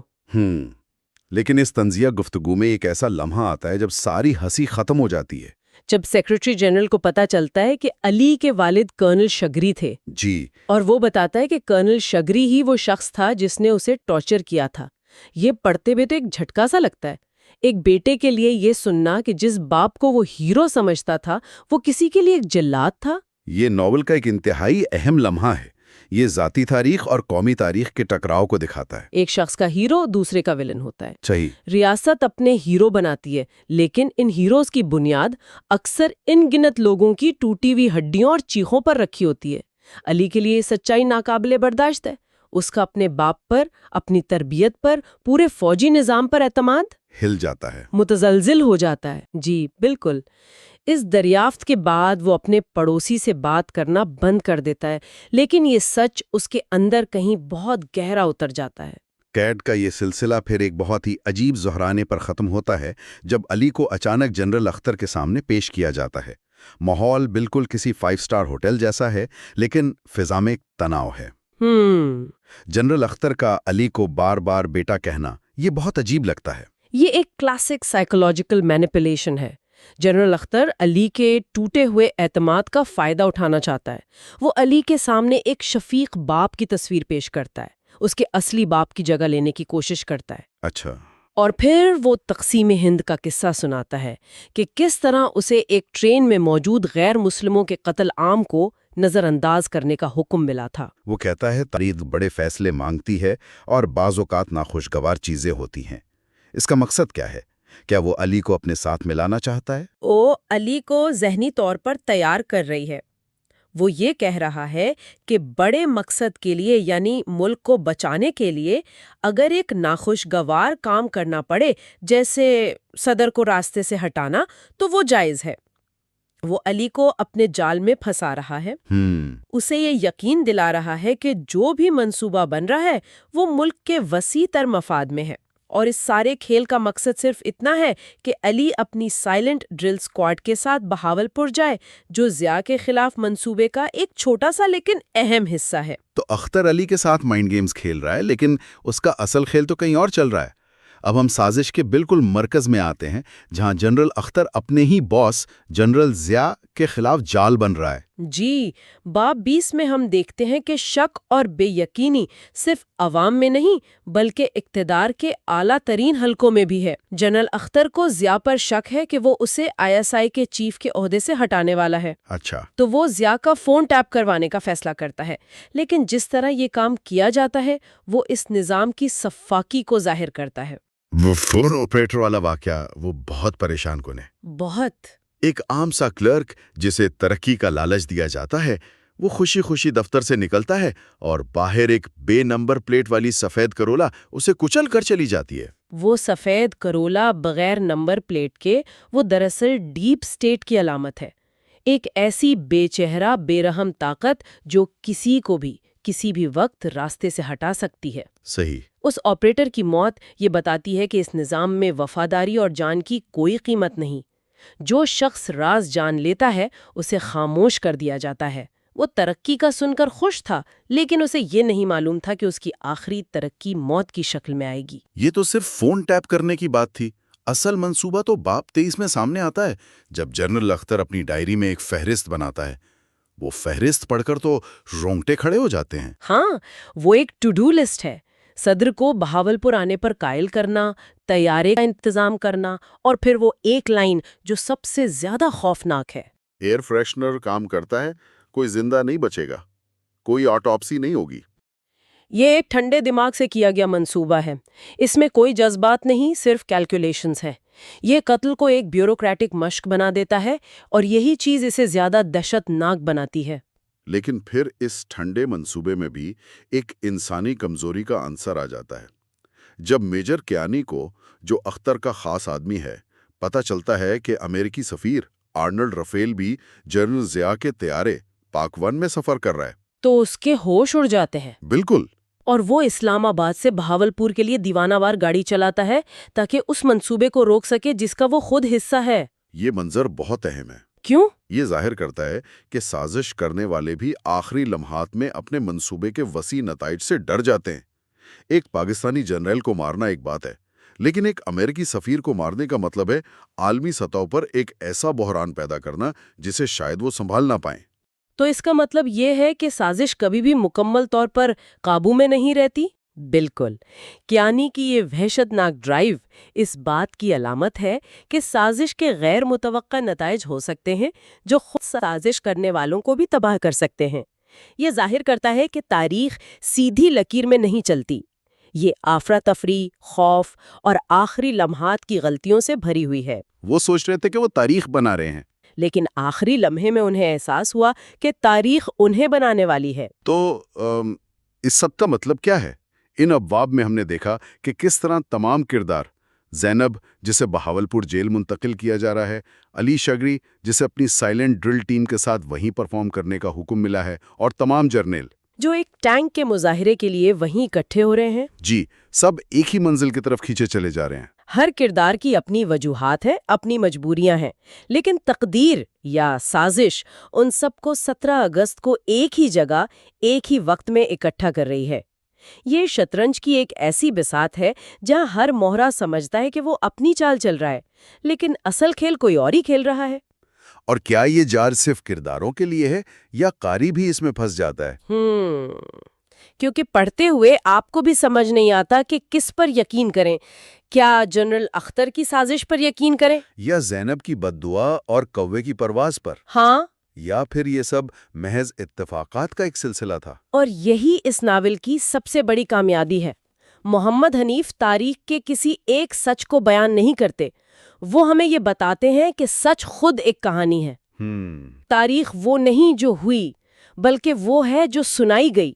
لیکن اس طنزیہ گفتگو میں ایک ایسا لمحہ آتا ہے جب ساری ہنسی ختم ہو جاتی ہے. جب سیکرٹری جنرل کو پتا چلتا ہے کہ علی کے والد کرنل شگری تھے. جی. اور وہ بتاتا ہے کہ کرنل شگری ہی وہ شخص تھا جس نے اسے ٹارچر کیا تھا. یہ پڑھتے ہوئے تو ایک جھٹکا سا لگتا ہے. ایک بیٹے کے لیے یہ سننا کہ جس باپ کو وہ ہیرو سمجھتا تھا وہ کسی کے لیے ایک جلاد تھا. یہ ناول کا ایک انتہائی اہم لمحہ ہے. یہ ذاتی تاریخ اور قومی تاریخ کے ٹکراؤ کو دکھاتا ہے. ایک شخص کا ہیرو دوسرے کا ولن ہوتا ہے. صحیح. ریاست اپنے ہیرو بناتی ہے لیکن ان ہیروز کی بنیاد اکثر ان گنت لوگوں کی ٹوٹی ہوئی ہڈیوں اور چیخوں پر رکھی ہوتی ہے. علی کے لیے سچائی ناقابل برداشت ہے. اس کا اپنے باپ پر، اپنی تربیت پر، پورے فوجی نظام پر اعتماد ہل جاتا ہے، متزلزل ہو جاتا ہے. جی بالکل. اس دریافت کے بعد وہ اپنے پڑوسی سے بات کرنا بند کر دیتا ہے لیکن یہ سچ اس کے اندر کہیں بہت گہرا اتر جاتا ہے. قید کا یہ سلسلہ پھر ایک بہت ہی عجیب زہرانے پر ختم ہوتا ہے جب علی کو اچانک جنرل اختر کے سامنے پیش کیا جاتا ہے. ماحول بالکل کسی 5 اسٹار ہوٹل جیسا ہے لیکن فضا میں تناؤ ہے. جنرل اختر کا علی کو بار بار بیٹا کہنا یہ بہت عجیب لگتا ہے. یہ ایک کلاسک سائیکولوجیکل مینیپولیشن ہے. جنرل اختر علی کے ٹوٹے ہوئے اعتماد کا فائدہ اٹھانا چاہتا ہے. وہ علی کے سامنے ایک شفیق باپ کی تصویر پیش کرتا ہے، اس کے اصلی باپ کی جگہ لینے کی کوشش کرتا ہے. اچھا. اور پھر وہ تقسیم ہند کا قصہ سناتا ہے کہ کس طرح اسے ایک ٹرین میں موجود غیر مسلموں کے قتل عام کو نظر انداز کرنے کا حکم ملا تھا۔ وہ کہتا ہے تاریخ بڑے فیصلے مانگتی ہے اور بعض اوقات ناخوشگوار چیزیں ہوتی ہیں۔ اس کا مقصد کیا ہے؟ کیا وہ علی کو اپنے ساتھ ملانا چاہتا ہے؟ وہ علی کو ذہنی طور پر تیار کر رہی ہے۔ وہ یہ کہہ رہا ہے کہ بڑے مقصد کے لیے یعنی ملک کو بچانے کے لیے اگر ایک ناخوشگوار کام کرنا پڑے جیسے صدر کو راستے سے ہٹانا تو وہ جائز ہے۔ وہ علی کو اپنے جال میں پھنسا رہا ہے، اسے یہ یقین دلا رہا ہے کہ جو بھی منصوبہ بن رہا ہے وہ ملک کے وسیع تر مفاد میں ہے، اور اس سارے کھیل کا مقصد صرف اتنا ہے کہ علی اپنی سائلنٹ ڈرل سکواڈ کے ساتھ بہاولپور جائے، جو ضیاء کے خلاف منصوبے کا ایک چھوٹا سا لیکن اہم حصہ ہے۔ تو اختر علی کے ساتھ مائنڈ گیمز کھیل رہا ہے، لیکن اس کا اصل کھیل تو کہیں اور چل رہا ہے۔ اب ہم سازش کے بالکل مرکز میں آتے ہیں، جہاں جنرل اختر اپنے ہی باس جنرل ضیاء کے خلاف جال بن رہا ہے۔ جی، باب 20 میں ہم دیکھتے ہیں کہ شک اور بے یقینی صرف عوام میں نہیں بلکہ اقتدار کے اعلیٰ ترین حلقوں میں بھی ہے۔ جنرل اختر کو ضیاء پر شک ہے کہ وہ اسے ISI کے چیف کے عہدے سے ہٹانے والا ہے۔ اچھا، تو وہ ضیاء کا فون ٹیپ کروانے کا فیصلہ کرتا ہے، لیکن جس طرح یہ کام کیا جاتا ہے وہ اس نظام کی سفاکی کو ظاہر کرتا ہے۔ وہ فون آپریٹر والا واقعہ وہ بہت پریشان کن ہے۔ بہت۔ ایک عام سا کلرک جسے ترقی کا لالچ دیا جاتا ہے، وہ خوشی خوشی دفتر سے نکلتا ہے اور باہر ایک بے نمبر پلیٹ والی سفید کرولا اسے کچل کر چلی جاتی ہے۔ وہ سفید کرولا بغیر نمبر پلیٹ کے وہ دراصل ڈیپ سٹیٹ کی علامت ہے، ایک ایسی بے چہرہ بے رحم طاقت جو کسی کو بھی کسی بھی وقت راستے سے ہٹا سکتی ہے۔ صحیح۔ اس آپریٹر کی موت یہ بتاتی ہے کہ اس نظام میں وفاداری اور جان کی کوئی قیمت نہیں۔ جو شخص راز جان لیتا ہے اسے خاموش کر دیا جاتا ہے۔ وہ ترقی کا سن کر خوش تھا، لیکن اسے یہ نہیں معلوم تھا کہ اس کی آخری ترقی موت کی شکل میں آئے گی۔ یہ تو صرف فون ٹیپ کرنے کی بات تھی، اصل منصوبہ تو باب 23 میں سامنے آتا ہے، جب جنرل اختر اپنی ڈائری میں ایک فہرست بناتا ہے۔ وہ فہرست پڑھ کر تو رونگٹے کھڑے ہو جاتے ہیں۔ ہاں، وہ ایک ٹو ڈو لسٹ ہے۔ صدر کو بہاولپور آنے پر قائل کرنا، طیارے کا انتظام کرنا، اور پھر وہ ایک لائن جو سب سے زیادہ خوفناک ہے۔ ایئر فریشنر کام کرتا ہے، کوئی زندہ نہیں بچے گا، کوئی آٹوپسی نہیں ہوگی۔ یہ ایک ٹھنڈے دماغ سے کیا گیا منصوبہ ہے، اس میں کوئی جذبات نہیں، صرف کیلکولیشنز ہے۔ یہ قتل کو ایک بیوروکریٹک مشق بنا دیتا ہے، اور یہی چیز اسے زیادہ دہشت ناک بناتی ہے۔ لیکن پھر اس ٹھنڈے منصوبے میں بھی ایک انسانی کمزوری کا عنصر آ جاتا ہے۔ جب میجر کیانی کو، جو اختر کا خاص آدمی ہے، پتہ چلتا ہے کہ امریکی سفیر آرنلڈ رفیل بھی جنرل ضیاء کے طیارے پاک 1 میں سفر کر رہا ہے، تو اس کے ہوش اڑ جاتے ہیں، بالکل، اور وہ اسلام آباد سے بہاولپور کے لیے دیوانہ وار گاڑی چلاتا ہے تاکہ اس منصوبے کو روک سکے جس کا وہ خود حصہ ہے۔ یہ منظر بہت اہم ہے۔ کیوں؟ یہ ظاہر کرتا ہے کہ سازش کرنے والے بھی آخری لمحات میں اپنے منصوبے کے وسیع نتائج سے ڈر جاتے ہیں۔ ایک پاکستانی جنرل کو مارنا ایک بات ہے، لیکن ایک امریکی سفیر کو مارنے کا مطلب ہے عالمی سطح پر ایک ایسا بحران پیدا کرنا جسے شاید وہ سنبھال نہ پائیں۔ تو اس کا مطلب یہ ہے کہ سازش کبھی بھی مکمل طور پر قابو میں نہیں رہتی؟ بالکل۔ کیانی کی یہ وحشت ناک ڈرائیو اس بات کی علامت ہے کہ سازش کے غیر متوقع نتائج ہو سکتے ہیں جو خود سازش کرنے والوں کو بھی تباہ کر سکتے ہیں۔ یہ ظاہر کرتا ہے کہ تاریخ سیدھی لکیر میں نہیں چلتی، یہ افراتفری، خوف اور آخری لمحات کی غلطیوں سے بھری ہوئی ہے۔ وہ سوچ رہے تھے کہ وہ تاریخ بنا رہے ہیں، لیکن آخری لمحے میں انہیں احساس ہوا کہ تاریخ انہیں بنانے والی ہے۔ تو اس سب کا مطلب کیا ہے؟ ان ابواب میں ہم نے دیکھا کہ کس طرح تمام کردار، زینب جسے بہاولپور جیل منتقل کیا جا رہا ہے، علی شگری جسے اپنی سائلنٹ ڈرل ٹیم کے ساتھ وہیں پرفارم کرنے کا حکم ملا ہے، اور تمام جرنیل جو ایک ٹینک کے مظاہرے کے لیے وہیں اکٹھے ہو رہے ہیں، جی سب ایک ہی منزل کی طرف کھینچے چلے جا رہے ہیں۔ ہر کردار کی اپنی وجوہات ہیں، اپنی مجبوریاں ہیں، لیکن تقدیر یا سازش ان سب کو 17 اگست کو ایک ہی جگہ ایک ہی وقت میں اکٹھا کر رہی ہے۔ یہ شطرنج کی ایک ایسی بساط ہے جہاں ہر مہرہ سمجھتا ہے کہ وہ اپنی چال چل رہا ہے، لیکن اصل کھیل کوئی اور ہی کھیل رہا ہے۔ اور کیا یہ جال صرف کرداروں کے لیے ہے یا قاری بھی اس میں پھنس جاتا ہے؟ کیونکہ پڑھتے ہوئے آپ کو بھی سمجھ نہیں آتا کہ کس پر یقین کریں۔ کیا جنرل اختر کی سازش پر یقین کریں؟ یا زینب کی بد دعا اور کوے کی پرواز پر؟ ہاں، یا پھر یہ سب محض اتفاقات کا ایک سلسلہ تھا؟ اور یہی اس ناول کی سب سے بڑی کامیابی ہے۔ محمد حنیف تاریخ کے کسی ایک سچ کو بیان نہیں کرتے، وہ ہمیں یہ بتاتے ہیں کہ سچ خود ایک کہانی ہے۔ تاریخ وہ نہیں جو ہوئی، بلکہ وہ ہے جو سنائی گئی۔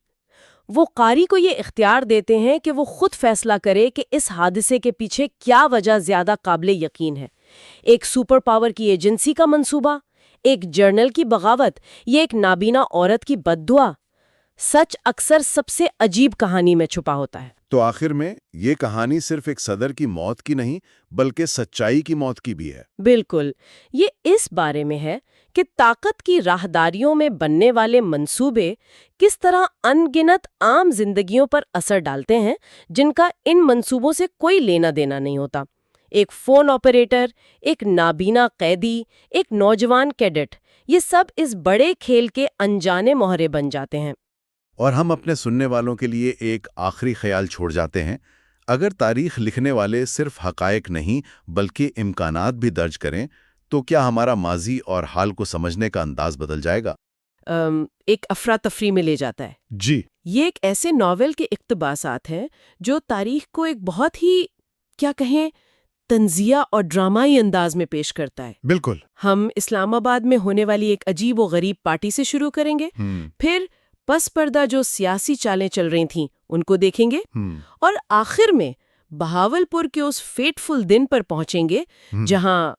وہ قاری کو یہ اختیار دیتے ہیں کہ وہ خود فیصلہ کرے کہ اس حادثے کے پیچھے کیا وجہ زیادہ قابل یقین ہے، ایک سپر پاور کی ایجنسی کا منصوبہ، ایک جرنل کی بغاوت، یا ایک نابینا عورت کی بد دعا۔ سچ اکثر سب سے عجیب کہانی میں چھپا ہوتا ہے۔ تو آخر میں یہ کہانی صرف ایک صدر کی موت کی نہیں بلکہ سچائی کی موت کی بھی ہے۔ بالکل، یہ اس بارے میں ہے کہ طاقت کی راہداریوں میں بننے والے منصوبے کس طرح ان گنت عام زندگیوں پر اثر ڈالتے ہیں جن کا ان منصوبوں سے کوئی لینا دینا نہیں ہوتا۔ ایک فون آپریٹر، ایک نابینا قیدی، ایک نوجوان کیڈٹ، یہ سب اس بڑے کھیل کے انجانے مہرے بن جاتے ہیں۔ اور ہم اپنے سننے والوں کے لیے ایک آخری خیال چھوڑ جاتے ہیں۔ اگر تاریخ لکھنے والے صرف حقائق نہیں بلکہ امکانات بھی درج کریں تو کیا ہمارا ماضی اور حال کو سمجھنے کا انداز بدل جائے گا؟ ایک افراتفری میں لے جاتا ہے۔ جی، یہ ایک ایسے ناول کے اقتباسات ہیں جو تاریخ کو ایک بہت ہی کیا کہیں طنزیہ اور ڈرامائی انداز میں پیش کرتا ہے۔ بالکل۔ ہم اسلام آباد میں ہونے والی ایک عجیب و غریب پارٹی سے شروع کریں گے، پھر پس پردہ جو سیاسی چالیں چل رہی تھیں ان کو دیکھیں گے، اور آخر میں بہاول پور کے اس فیٹفل دن پر پہنچیں گے جہاں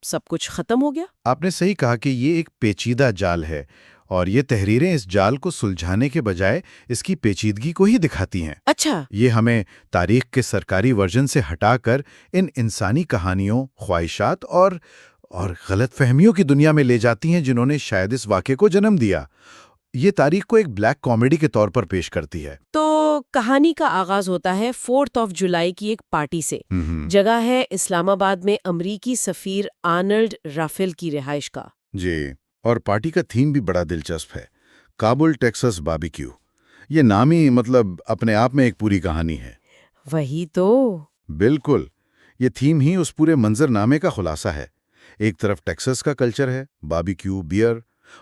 سب کچھ ختم ہو گیا۔ آپ نے صحیح کہا کہ یہ ایک پیچیدہ جال ہے، اور یہ تحریریں اس جال کو سلجھانے کے بجائے اس کی پیچیدگی کو ہی دکھاتی ہیں۔ اچھا، یہ ہمیں تاریخ کے سرکاری ورژن سے ہٹا کر ان انسانی کہانیوں، خواہشات اور غلط فہمیوں کی دنیا میں لے جاتی ہیں جنہوں نے شاید اس واقعے کو جنم دیا۔ یہ تاریخ کو ایک بلیک کامیڈی کے طور پر پیش کرتی ہے۔ تو کہانی کا آغاز ہوتا ہے 4 جولائی کی ایک پارٹی سے۔ جگہ ہے اسلام آباد میں امریکی سفیر آرنلڈ رافیل کی رہائش کا۔ جی، اور پارٹی کا تھیم بھی بڑا دلچسپ ہے، کابل ٹیکساس باربیکیو۔ یہ نام ہی اپنے آپ میں ایک پوری کہانی ہے۔ وہی تو۔ بالکل، یہ تھیم ہی اس پورے منظر نامے کا خلاصہ ہے۔ ایک طرف ٹیکساس کا کلچر ہے، باربیکیو، بیئر،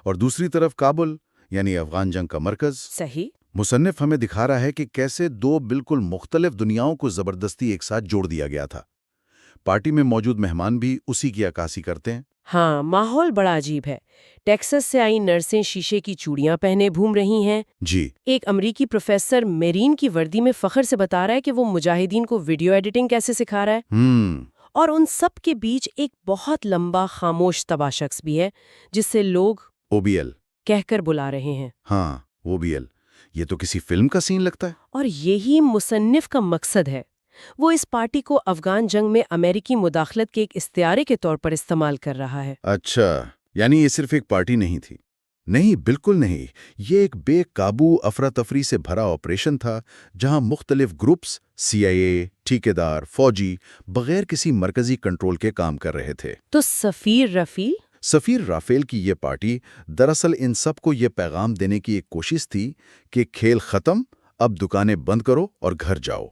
اور دوسری طرف کابل یعنی افغان جنگ کا مرکز۔ صحیح۔ مصنف ہمیں دکھا رہا ہے کہ کیسے دو بالکل مختلف دنیاؤں کو زبردستی ایک ساتھ جوڑ دیا گیا تھا۔ پارٹی میں موجود مہمان بھی اسی کی عکاسی کرتے ہیں۔ ہاں، ماحول بڑا عجیب ہے۔ ٹیکساس سے آئی نرسیں شیشے کی چوڑیاں پہنے گھوم رہی ہیں۔ جی، ایک امریکی پروفیسر میرین کی وردی میں فخر سے بتا رہا ہے کہ وہ مجاہدین کو ویڈیو ایڈیٹنگ کیسے سکھا رہا ہے۔ اور ان سب کے بیچ ایک بہت لمبا خاموش تباہ شخص بھی ہے جس سے لوگ OBL کہہ کر بلا رہے ہیں۔ ہاں، OBL، یہ تو کسی فلم کا سین لگتا ہے۔ اور یہی مصنف کا مقصد ہے۔ وہ اس پارٹی کو افغان جنگ میں امریکی مداخلت کے ایک استعارے کے طور پر استعمال کر رہا ہے۔ اچھا، یعنی یہ صرف ایک پارٹی نہیں تھی؟ نہیں، بالکل نہیں۔ یہ ایک بے قابو افراتفری سے بھرا آپریشن تھا جہاں مختلف گروپس، CIA، ٹھیکیدار، فوجی، بغیر کسی مرکزی کنٹرول کے کام کر رہے تھے۔ تو سفیر رافیل کی یہ پارٹی دراصل ان سب کو یہ پیغام دینے کی ایک کوشش تھی کہ کھیل ختم، اب دکانیں بند کرو اور گھر جاؤ۔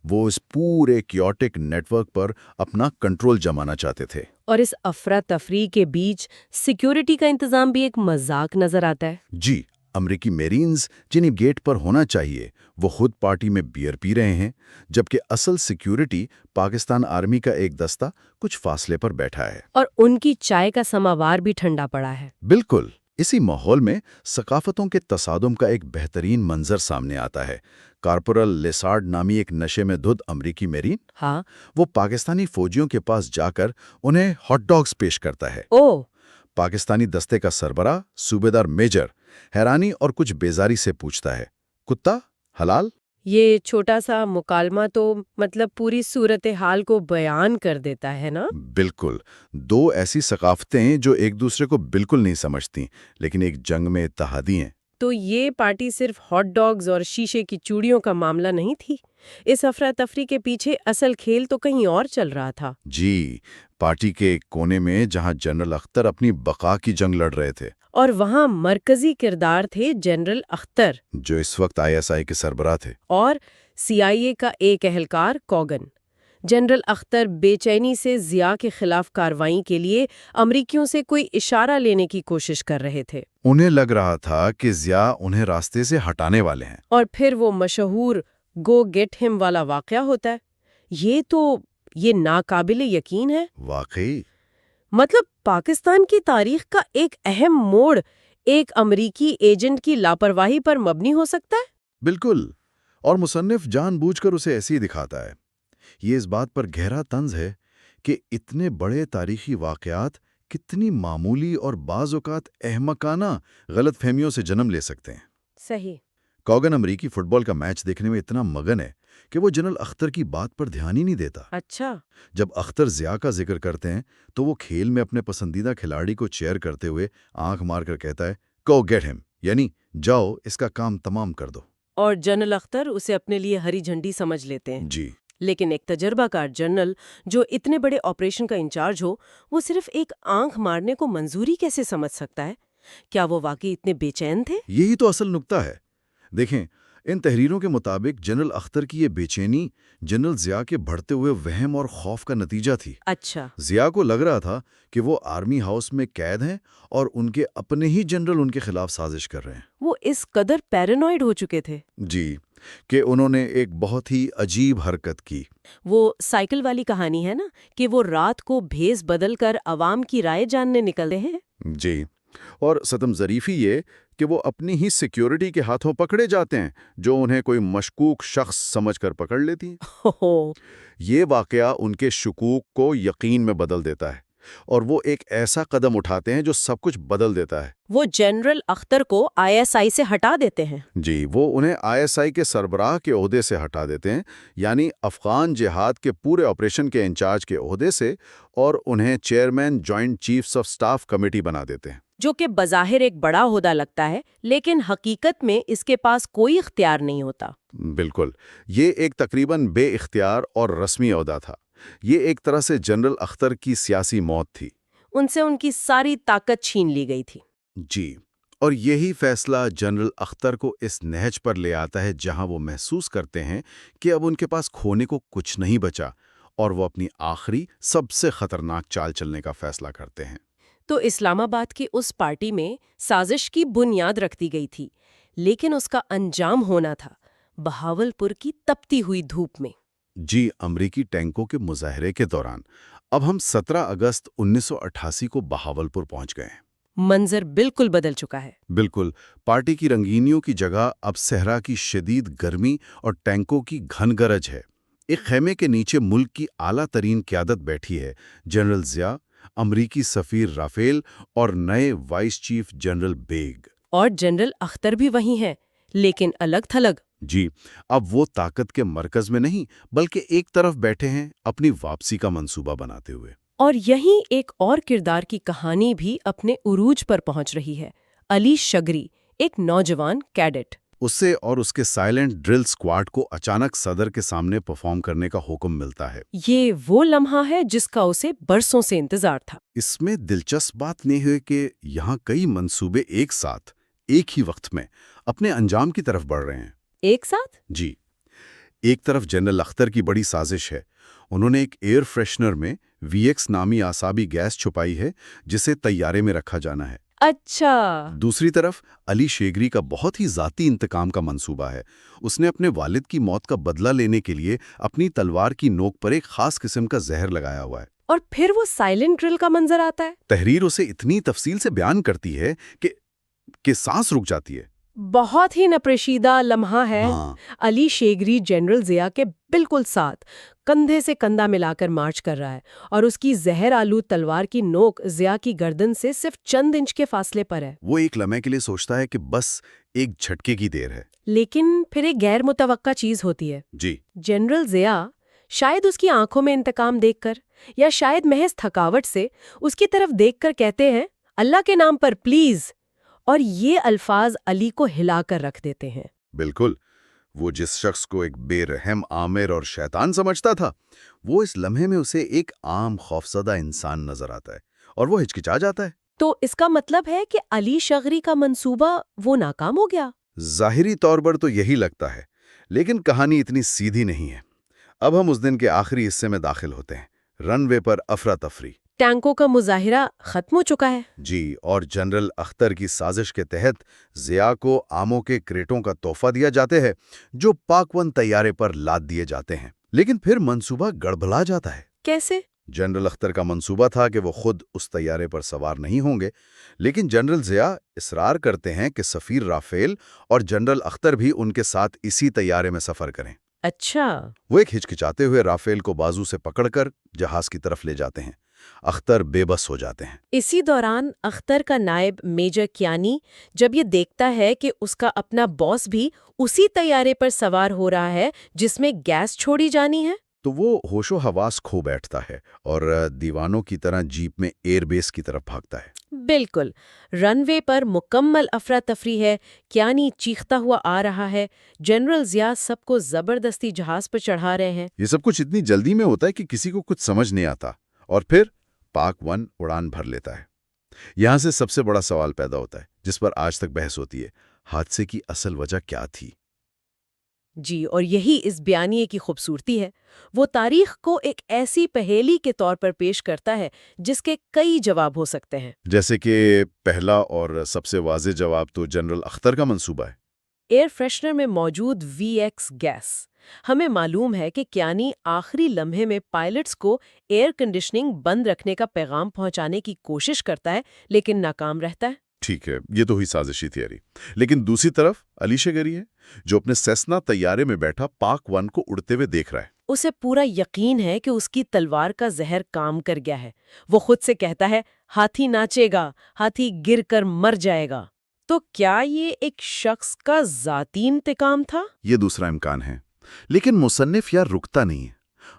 وہ اس پورے کیوٹک نیٹ ورک پر اپنا کنٹرول جمانا چاہتے تھے۔ اور اس افراتفری کے بیچ سیکیورٹی کا انتظام بھی ایک مذاق نظر آتا ہے۔ جی، امریکی میرینز جنہیں گیٹ پر ہونا چاہیے وہ خود پارٹی میں بیئر پی رہے ہیں، جبکہ اصل سیکیورٹی پاکستان آرمی کا ایک دستہ کچھ فاصلے پر بیٹھا ہے۔ اور ان کی چائے کا سماوار بھی ٹھنڈا پڑا ہے۔ بالکل، اسی ماحول میں ثقافتوں کے تصادم کا ایک بہترین منظر سامنے آتا ہے۔ کارپورل لیسارڈ نامی ایک نشے میں دھت امریکی میرین، ہاں، وہ پاکستانی فوجیوں کے پاس جا کر انہیں ہاٹ ڈاگز پیش کرتا ہے۔ پاکستانی دستے کا سربراہ صوبیدار میجر حیرانی اور کچھ بیزاری سے پوچھتا ہے، کتا حلال؟ یہ چھوٹا سا مکالمہ تو پوری صورتحال کو بیان کر دیتا ہے نا؟ بالکل، دو ایسی ثقافتیں جو ایک دوسرے کو بالکل نہیں سمجھتی لیکن ایک جنگ میں اتحادی ہیں۔ تو یہ پارٹی صرف ہاٹ ڈاگز اور شیشے کی چوڑیوں کا معاملہ نہیں تھی۔ اس افراتفری کے پیچھے اصل کھیل تو کہیں اور چل رہا تھا۔ جی، پارٹی کے ایک کونے میں جہاں جنرل اختر اپنی بقا کی جنگ لڑ رہے تھے، اور وہاں مرکزی کردار تھے جنرل اختر، جو اس وقت ISI کے سربراہ تھے، اور CIA کا ایک اہلکار کوگن۔ جنرل اختر بے چینی سے ضیاء کے خلاف کارروائی کے لیے امریکیوں سے کوئی اشارہ لینے کی کوشش کر رہے تھے، انہیں لگ رہا تھا کہ ضیاء انہیں راستے سے ہٹانے والے ہیں۔ اور پھر وہ مشہور گو گیٹ ہم والا واقعہ ہوتا ہے۔ یہ ناقابل یقین ہے۔ واقعی مطلب پاکستان کی تاریخ کا ایک اہم موڑ ایک امریکی ایجنٹ کی لاپرواہی پر مبنی ہو سکتا ہے؟ بالکل، اور مصنف جان بوجھ کر اسے ایسے ہی دکھاتا ہے۔ یہ اس بات پر گہرا طنز ہے کہ اتنے بڑے تاریخی واقعات کتنی معمولی اور بعض اوقات احمقانہ غلط فہمیوں سے جنم لے سکتے ہیں۔ صحیح۔ کوگن امریکی فٹ بال کا میچ دیکھنے میں اتنا مگن ہے کہ وہ جنرل اختر کی بات پر دھیان ہی نہیں دیتا۔ اچھا۔ جب اختر ضیاء کا ذکر کرتے ہیں تو وہ کھیل میں اپنے پسندیدہ کھلاڑی کو چیئر کرتے ہوئے آنکھ مار کر کہتا ہے "گو گیٹ ہم"، یعنی جاؤ اس کا کام تمام کر دو۔ اور جنرل اختر اسے اپنے لیے ہری جھنڈی سمجھ لیتے ہیں۔ جی لیکن ایک تجربہ کار جنرل جو اتنے بڑے آپریشن کا انچارج ہو، وہ صرف ایک آنکھ مارنے کو منظوری کیسے سمجھ سکتا ہے؟ کیا وہ واقعی اتنے بے چین تھے؟ یہی تو اصل نکتہ ہے۔ دیکھیں، ان تحریروں کے مطابق جنرل اختر کی یہ بے چینی جنرل ضیاء کے بڑھتے ہوئے وہم اور خوف کا نتیجہ تھی۔ اچھا۔ ضیاء کو لگ رہا تھا کہ وہ آرمی ہاؤس میں قید ہیں اور ان کے اپنے ہی جنرل ان کے خلاف سازش کر رہے ہیں۔ وہ اس قدر پیرانوئڈ ہو چکے تھے۔ جی، کہ انہوں نے ایک بہت ہی عجیب حرکت کی۔ وہ سائیکل والی کہانی ہے نا، کہ وہ رات کو بھیس بدل کر عوام کی رائے جاننے نکلتے ہیں۔ جی، اور ستم ظریفی یہ کہ وہ اپنی ہی سیکیورٹی کے ہاتھوں پکڑے جاتے ہیں جو انہیں کوئی مشکوک شخص سمجھ کر پکڑ لیتی ہے۔ یہ واقعہ ان کے شکوک کو یقین میں بدل دیتا ہے اور وہ ایک ایسا قدم اٹھاتے ہیں جو سب کچھ بدل دیتا ہے۔ وہ جنرل اختر کو ISI سے ہٹا دیتے ہیں۔ جی، وہ انہیں ISI کے سربراہ کے عہدے سے ہٹا دیتے ہیں، یعنی افغان جہاد کے پورے آپریشن کے انچارج کے عہدے سے، اور انہیں chairman joint chiefs of staff committee بنا دیتے ہیں۔ جو کہ بظاہر ایک بڑا عہدہ لگتا ہے، لیکن حقیقت میں اس کے پاس کوئی اختیار نہیں ہوتا۔ بالکل، یہ ایک تقریباً بے اختیار اور رسمی عہدہ تھا۔ یہ ایک طرح سے جنرل اختر کی سیاسی موت تھی۔ ان سے ان کی ساری طاقت چھین لی گئی تھی۔ جی، اور یہی فیصلہ جنرل اختر کو اس نہج پر لے آتا ہے جہاں وہ محسوس کرتے ہیں کہ اب ان کے پاس کھونے کو کچھ نہیں بچا، اور وہ اپنی آخری سب سے خطرناک چال چلنے کا فیصلہ کرتے ہیں۔ تو اسلام آباد کی اس پارٹی میں سازش کی بنیاد رکھ دی گئی تھی، لیکن اس کا انجام ہونا تھا بہاولپور کی تپتی ہوئی دھوپ میں۔ جی، امریکی ٹینکوں کے مظاہرے کے دوران اب ہم 17 اگست 1988 کو بہاولپور پہنچ گئے ہیں۔ منظر بالکل بدل چکا ہے۔ بالکل، پارٹی کی رنگینیوں کی جگہ اب صحرا کی شدید گرمی اور ٹینکوں کی گھن گرج ہے۔ ایک خیمے کے نیچے ملک کی اعلیٰ ترین قیادت بیٹھی ہے: جنرل ضیاء، امریکی سفیر رافیل اور نئے وائس چیف جنرل بیگ۔ اور جنرل اختر بھی وہی ہیں، لیکن الگ تھلگ۔ جی، اب وہ طاقت کے مرکز میں نہیں بلکہ ایک طرف بیٹھے ہیں، اپنی واپسی کا منصوبہ بناتے ہوئے۔ اور یہیں ایک اور کردار کی کہانی بھی اپنے عروج پر پہنچ رہی ہے: علی شگری، ایک نوجوان کیڈٹ۔ اسے اور اس کے سائلنٹ ڈرل سکواڈ کو اچانک صدر کے سامنے پرفارم کرنے کا حکم ملتا ہے۔ یہ وہ لمحہ ہے جس کا اسے برسوں سے انتظار تھا۔ اس میں دلچسپ بات یہ ہے کہ یہاں کئی منصوبے ایک ساتھ، ایک ہی وقت میں اپنے انجام کی طرف بڑھ رہے ہیں۔ ایک ساتھ؟ جی، ایک طرف جنرل اختر کی بڑی سازش ہے۔ انہوں نے ایک ایئر فریشنر میں VX نامی اعصابی گیس چھپائی ہے جسے طیارے میں رکھا جانا ہے۔ اچھا۔ دوسری طرف علی شیگری کا بہت ہی ذاتی انتقام کا منصوبہ ہے۔ اس نے اپنے والد کی موت کا بدلہ لینے کے لیے اپنی تلوار کی نوک پر ایک خاص قسم کا زہر لگایا ہوا ہے۔ اور پھر وہ سائلنٹ ڈرل کا منظر آتا ہے۔ تحریر اسے اتنی تفصیل سے بیان کرتی ہے کہ سانس رک جاتی ہے۔ بہت ہی نپرشیدہ لمحہ ہے۔ ہاں، علی شیگری جنرل ضیاء کے بالکل ساتھ کندھے سے کندھا ملا کر مارچ کر رہا ہے، اور اس کی زہر آلود تلوار کی نوک ضیاء کی گردن سے صرف چند انچ کے فاصلے پر ہے۔ وہ ایک لمحے کے لیے سوچتا ہے کہ بس ایک جھٹکے کی دیر ہے۔ لیکن پھر ایک غیر متوقع چیز ہوتی ہے۔ جی، جنرل ضیاء، شاید اس کی آنکھوں میں انتقام دیکھ کر یا شاید محض تھکاوٹ سے، اس کی طرف دیکھ کر کہتے ہیں، اللہ کے نام پر پلیز، اور یہ الفاظ علی کو ہلا کر رکھ دیتے ہیں۔ بالکل، وہ جس شخص کو ایک بے رحم آمر اور شیطان سمجھتا تھا، وہ اس لمحے میں اسے ایک عام خوفزدہ انسان نظر آتا ہے، اور وہ ہچکچا جاتا ہے۔ تو اس کا مطلب ہے کہ علی شگری کا منصوبہ وہ ناکام ہو گیا؟ ظاہری طور پر تو یہی لگتا ہے، لیکن کہانی اتنی سیدھی نہیں ہے۔ اب ہم اس دن کے آخری حصے میں داخل ہوتے ہیں، رن وے پر افراتفری۔ ٹینکوں کا مظاہرہ ختم ہو چکا ہے۔ جی، اور جنرل اختر کی سازش کے تحت ضیاء کو آموں کے کریٹوں کا تحفہ دیا جاتے ہیں جو پاک 1 طیارے پر لاد دیے جاتے ہیں، لیکن پھر منصوبہ گڑبڑا جاتا ہے۔ کیسے؟ جنرل اختر کا منصوبہ تھا کہ وہ خود اس طیارے پر سوار نہیں ہوں گے، لیکن جنرل ضیاء اصرار کرتے ہیں کہ سفیر رافیل اور جنرل اختر بھی ان کے ساتھ اسی طیارے میں سفر کریں۔ اچھا۔ وہ ایک ہچکچاتے ہوئے رافیل کو بازو سے پکڑ کر جہاز کی طرف لے جاتے ہیں۔ اختر بے بس ہو جاتے ہیں۔ اسی دوران اختر کا نائب میجر کیانی جب یہ دیکھتا ہے کہ اس کا اپنا باس بھی اسی طیارے پر سوار ہو رہا ہے جس میں گیس چھوڑی جانی ہے، تو وہ ہوش و حواس کھو بیٹھتا ہے اور دیوانوں کی طرح جیپ میں ایئر بیس کی طرف بھاگتا ہے۔ بالکل رن وے پر مکمل افراتفری ہے، کیانی چیختا ہوا آ رہا ہے، جنرل ضیاء سب کو زبردستی جہاز پر چڑھا رہے ہیں۔ یہ سب کچھ اتنی جلدی میں ہوتا ہے کہ کسی کو کچھ سمجھ نہیں آتا، اور پھر پاک 1 اڑان بھر لیتا ہے۔ یہاں سے سب سے بڑا سوال پیدا ہوتا ہے جس پر آج تک بحث ہوتی ہے، حادثے کی اصل وجہ کیا تھی؟ جی، اور یہی اس بیانیے کی خوبصورتی ہے۔ وہ تاریخ کو ایک ایسی پہیلی کے طور پر پیش کرتا ہے جس کے کئی جواب ہو سکتے ہیں۔ جیسے کہ پہلا اور سب سے واضح جواب تو جنرل اختر کا منصوبہ ہے۔ ایئر فریشنر میں موجود VX گیس۔ ہمیں معلوم ہے کہ کیانی آخری لمحے میں پائلٹس کو ایئر کنڈیشننگ بند رکھنے کا پیغام پہنچانے کی کوشش کرتا ہے لیکن ناکام رہتا ہے۔ ٹھیک ہے، یہ تو ہوئی سازشی تھیوری، لیکن دوسری طرف علی شگری ہے جو اپنے سیسنا طیارے میں بیٹھا پاک 1 کو اڑتے ہوئے دیکھ رہا ہے۔ اسے پورا یقین ہے کہ اس کی تلوار کا زہر کام کر گیا ہے۔ وہ خود سے کہتا ہے، ہاتھی ناچے گا، ہاتھی گر کر مر جائے گا۔ تو کیا یہ ایک شخص کا ذاتی انتقام تھا؟ یہ دوسرا امکان ہے، لیکن مصنف یار رکتا نہیں ہے۔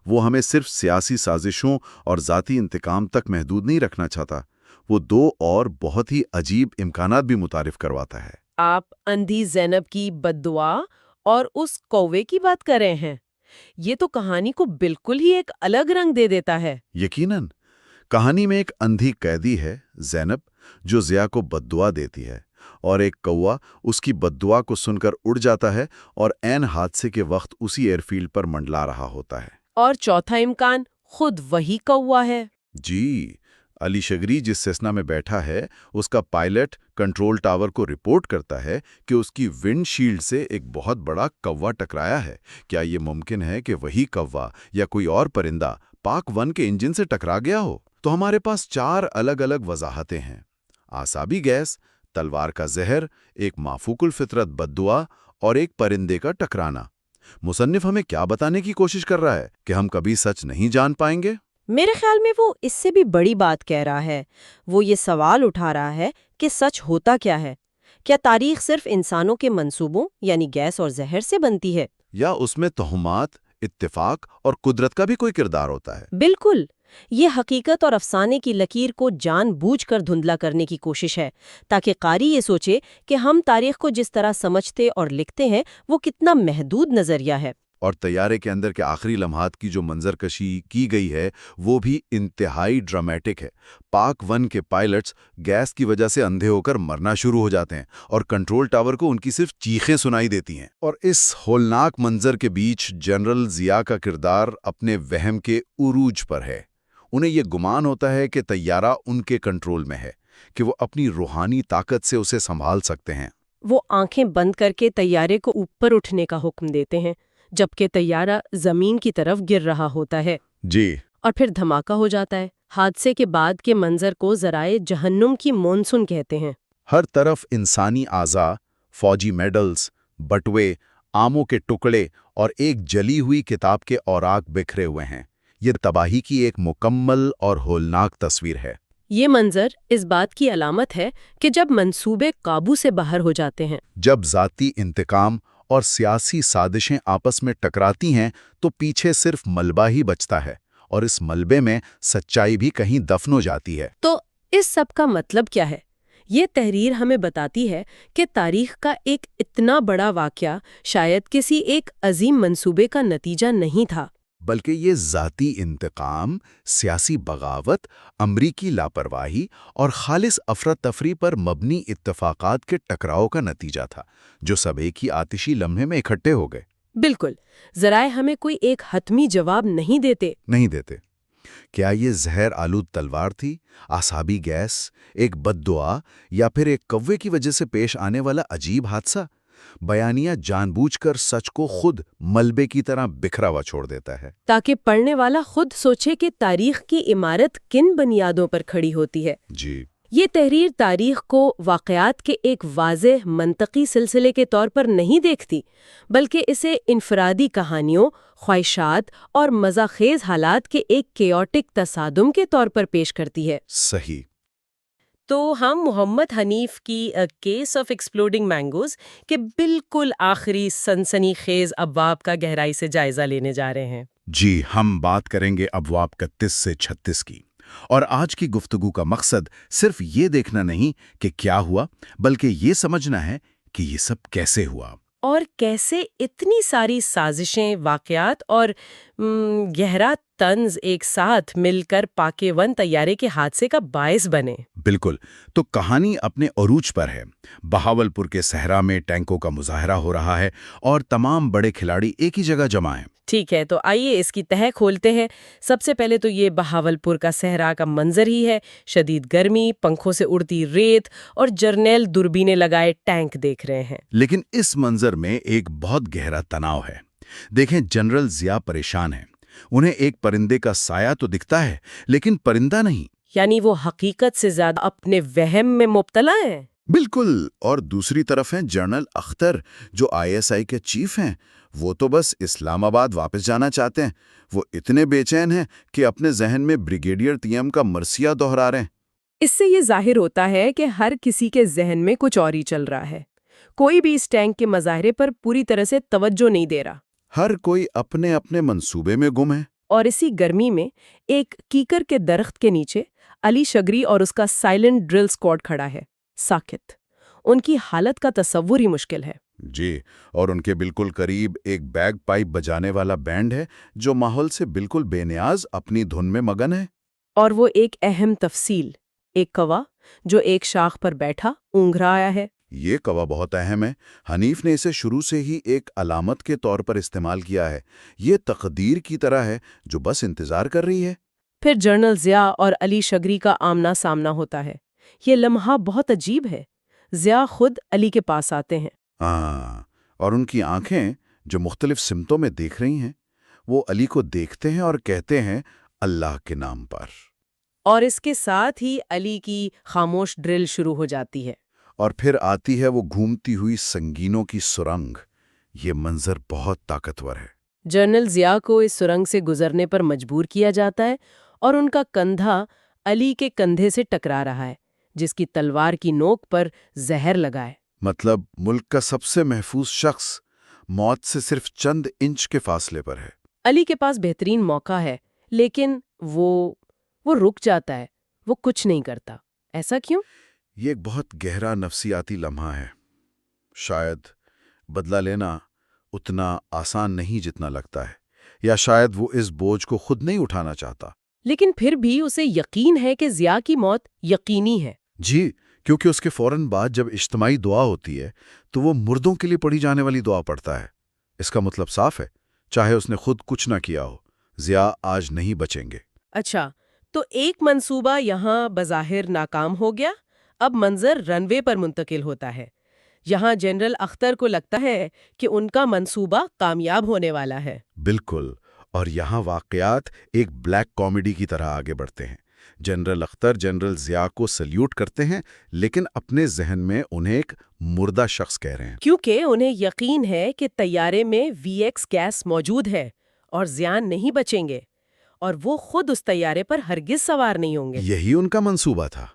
وہ ہمیں صرف سیاسی سازشوں اور ذاتی انتقام تک محدود نہیں رکھنا چاہتا، وہ دو اور بہت ہی عجیب امکانات بھی متعارف کرواتا ہے۔ آپ اندھی زینب کی بد دعا اور اس کوے کی بات کر رہے ہیں؟ یہ تو کہانی کو بالکل ہی ایک الگ رنگ دے دیتا ہے۔ یقیناً کہانی میں ایک اندھی قیدی ہے زینب جو ضیاء کو بد دعا دیتی ہے، اور ایک کوا اس کی بد دعا کو سن کر اڑ جاتا ہے اور عین حادثے کے وقت اسی ایئر فیلڈ پر منڈلا رہا ہوتا ہے۔ اور چوتھا امکان خود وہی کوا ہے۔ جی، علی شگری جس سیسنا میں بیٹھا ہے اس کا پائلٹ کنٹرول ٹاور کو رپورٹ کرتا ہے کہ اس کی ونڈ شیلڈ سے ایک بہت بڑا کوا ٹکرایا ہے۔ کیا یہ ممکن ہے کہ وہی کوا یا کوئی اور پرندہ پاک 1 کے انجن سے ٹکرا گیا ہو؟ تو ہمارے پاس 4 الگ الگ وضاحتیں ہیں: اعصابی گیس، تلوار کا زہر، ایک مافوق الفطرت بد دعا اور ایک پرندے کا ٹکرانا۔ مصنف ہمیں کیا بتانے کی کوشش کر رہا ہے کہ ہم کبھی سچ نہیں جان پائیں گے؟ میرے خیال میں وہ اس سے بھی بڑی بات کہہ رہا ہے۔ وہ یہ سوال اٹھا رہا ہے کہ سچ ہوتا کیا ہے؟ کیا تاریخ صرف انسانوں کے منصوبوں یعنی گیس اور زہر سے بنتی ہے؟ یا اس میں توہمات، اتفاق اور قدرت کا بھی کوئی کردار ہوتا ہے؟ بالکل، یہ حقیقت اور افسانے کی لکیر کو جان بوجھ کر دھندلا کرنے کی کوشش ہے تاکہ قاری یہ سوچے کہ ہم تاریخ کو جس طرح سمجھتے اور لکھتے ہیں وہ کتنا محدود نظریہ ہے۔ اور طیارے کے اندر کے آخری لمحات کی جو منظر کشی کی گئی ہے وہ بھی انتہائی ڈرامیٹک ہے۔ پاک 1 کے پائلٹس گیس کی وجہ سے اندھے ہو کر مرنا شروع ہو جاتے ہیں اور کنٹرول ٹاور کو ان کی صرف چیخیں سنائی دیتی ہیں، اور اس ہولناک منظر کے بیچ جنرل ضیاء کا کردار اپنے وہم کے عروج پر ہے۔ انہیں یہ گمان ہوتا ہے کہ طیارہ ان کے کنٹرول میں ہے، کہ وہ اپنی روحانی طاقت سے اسے سنبھال سکتے ہیں۔ وہ آنکھیں بند کر کے طیارے کو اوپر اٹھنے کا حکم دیتے ہیں جبکہ طیارہ زمین کی طرف گر رہا ہوتا ہے۔ جی، اور پھر دھماکہ ہو جاتا ہے۔ حادثے کے بعد کے منظر کو ذرائع جہنم کی مونسون کہتے ہیں۔ ہر طرف انسانی اعضاء، فوجی میڈلز، بٹوے، آموں کے ٹکڑے اور ایک جلی ہوئی کتاب کے اوراق بکھرے ہوئے ہیں۔ یہ تباہی کی ایک مکمل اور ہولناک تصویر ہے۔ یہ منظر اس بات کی علامت ہے کہ جب منصوبے قابو سے باہر ہو جاتے ہیں، جب ذاتی انتقام اور سیاسی سازشیں آپس میں ٹکراتی ہیں تو پیچھے صرف ملبہ ہی بچتا ہے، اور اس ملبے میں سچائی بھی کہیں دفن ہو جاتی ہے۔ تو اس سب کا مطلب کیا ہے؟ یہ تحریر ہمیں بتاتی ہے کہ تاریخ کا ایک اتنا بڑا واقعہ شاید کسی ایک عظیم منصوبے کا نتیجہ نہیں تھا، بلکہ یہ ذاتی انتقام، سیاسی بغاوت، امریکی لاپرواہی اور خالص افراتفری پر مبنی اتفاقات کے ٹکراؤ کا نتیجہ تھا، جو سب ایک ہی آتشی لمحے میں اکٹھے ہو گئے۔ بالکل، ذرائع ہمیں کوئی ایک حتمی جواب نہیں دیتے۔ نہیں دیتے۔ کیا یہ زہر آلود تلوار تھی، اعصابی گیس، ایک بد دعا، یا پھر ایک کوے کی وجہ سے پیش آنے والا عجیب حادثہ؟ بیانیہ جان بوجھ کر سچ کو خود ملبے کی طرح بکھرا ہوا چھوڑ دیتا ہے۔ تاکہ پڑھنے والا خود سوچے کہ تاریخ کی عمارت کن بنیادوں پر کھڑی ہوتی ہے۔ جی، یہ تحریر تاریخ کو واقعات کے ایک واضح منطقی سلسلے کے طور پر نہیں دیکھتی، بلکہ اسے انفرادی کہانیوں، خواہشات اور مزاخیز حالات کے ایک کیوٹک تصادم کے طور پر پیش کرتی ہے۔ صحیح۔ تو ہم محمد حنیف کی کیس آف ایکسپلوڈنگ مینگوز کے بالکل آخری سنسنی خیز ابواب کا گہرائی سے جائزہ لینے جا رہے ہیں۔ جی، ہم بات کریں گے ابواب 31 سے 36 کی، اور آج کی گفتگو کا مقصد صرف یہ دیکھنا نہیں کہ کیا ہوا، بلکہ یہ سمجھنا ہے کہ یہ سب کیسے ہوا۔ اور کیسے اتنی ساری سازشیں، واقعات اور گہرا طنز ایک ساتھ مل کر پاکیون طیارے کے حادثے کا باعث بنے۔ بالکل، تو کہانی اپنے عروج پر ہے۔ بہاولپور کے صحرا میں ٹینکوں کا مظاہرہ ہو رہا ہے اور تمام بڑے کھلاڑی ایک ہی جگہ جمع ہیں۔ ٹھیک ہے، تو آئیے اس کی تہہ کھولتے ہیں۔ سب سے پہلے تو یہ بہاولپور کا صحرا کا منظر ہی ہے۔ شدید گرمی، پنکھوں سے اڑتی ریت اور جرنیل دوربینیں لگائے ٹینک دیکھ رہے ہیں۔ لیکن اس منظر میں ایک بہت گہرا تناؤ ہے۔ دیکھیں، جنرل ضیاء پریشان ہیں۔ انہیں ایک پرندے کا سایہ تو دکھتا ہے، لیکن پرندہ نہیں۔ یعنی وہ حقیقت سے زیادہ اپنے وہم میں مبتلا ہیں۔ بالکل، اور دوسری طرف ہیں جنرل اختر، جو ISI کے چیف ہیں۔ وہ تو بس اسلام آباد واپس جانا چاہتے ہیں۔ وہ اتنے بے چین ہیں کہ اپنے ذہن میں بریگیڈیئر تیم کا مرثیہ دہرا رہے ہیں۔ اس سے یہ ظاہر ہوتا ہے کہ ہر کسی کے ذہن میں کچھ اور ہی چل رہا ہے۔ کوئی بھی اس ٹینک کے مظاہرے پر پوری طرح سے توجہ نہیں دے رہا، ہر کوئی اپنے اپنے منصوبے میں گم ہے۔ اور اسی گرمی میں ایک کیکر کے درخت کے نیچے علی شگری اور اس کا سائلنٹ ڈرل سکواڈ کھڑا ہے، ساکت۔ ان کی حالت کا تصور ہی مشکل ہے۔ جی، اور ان کے بالکل قریب ایک بیگ پائپ بجانے والا بینڈ ہے جو ماحول سے بالکل بے نیاز اپنی دھن میں مگن ہے۔ اور وہ ایک اہم تفصیل، ایک کوا جو ایک شاخ پر بیٹھا اونگھ رہا آیا ہے۔ یہ کوا بہت اہم ہے۔ حنیف نے اسے شروع سے ہی ایک علامت کے طور پر استعمال کیا ہے۔ یہ تقدیر کی طرح ہے جو بس انتظار کر رہی ہے۔ پھر جنرل ضیاء اور علی شگری کا آمنا سامنا ہوتا ہے۔ یہ لمحہ بہت عجیب ہے۔ ضیاء خود علی کے پاس آتے ہیں۔ ہاں، اور ان کی آنکھیں جو مختلف سمتوں میں دیکھ رہی ہیں، وہ علی کو دیکھتے ہیں اور کہتے ہیں اللہ کے نام پر۔ اور اس کے ساتھ ہی علی کی خاموش ڈرل شروع ہو جاتی ہے۔ اور پھر آتی ہے وہ گھومتی ہوئی سنگینوں کی سرنگ۔ یہ منظر بہت طاقتور ہے۔ جنرل ضیاء کو اس سرنگ سے گزرنے پر مجبور کیا جاتا ہے اور ان کا کندھا علی کے کندھے سے ٹکرا رہا ہے، جس کی تلوار کی نوک پر زہر لگا ہے۔ مطلب ملک کا سب سے محفوظ شخص موت سے صرف چند انچ کے فاصلے پر ہے۔ علی کے پاس بہترین موقع ہے، لیکن وہ رک جاتا ہے، وہ کچھ نہیں کرتا۔ ایسا کیوں؟ یہ ایک بہت گہرا نفسیاتی لمحہ ہے۔ شاید بدلہ لینا اتنا آسان نہیں جتنا لگتا ہے، یا شاید وہ اس بوجھ کو خود نہیں اٹھانا چاہتا۔ لیکن پھر بھی اسے یقین ہے کہ ضیاء کی موت یقینی ہے۔ جی، کیونکہ اس کے فوراً بعد جب اجتماعی دعا ہوتی ہے تو وہ مردوں کے لیے پڑھی جانے والی دعا پڑھتا ہے۔ اس کا مطلب صاف ہے، چاہے اس نے خود کچھ نہ کیا ہو، ضیاء آج نہیں بچیں گے۔ اچھا، تو ایک منصوبہ یہاں بظاہر ناکام ہو گیا۔ اب منظر رن وے پر منتقل ہوتا ہے۔ یہاں جنرل اختر کو لگتا ہے کہ ان کا منصوبہ کامیاب ہونے والا ہے۔ بالکل، اور یہاں واقعات ایک بلیک کامیڈی کی طرح آگے بڑھتے ہیں۔ جنرل اختر جنرل ضیاء کو سلیوٹ کرتے ہیں، لیکن اپنے ذہن میں انہیں ایک مردہ شخص کہہ رہے ہیں۔ کیونکہ انہیں یقین ہے کہ طیارے میں VX گیس موجود ہے اور ضیاء نہیں بچیں گے، اور وہ خود اس طیارے پر ہرگز سوار نہیں ہوں گے۔ یہی ان کا منصوبہ تھا۔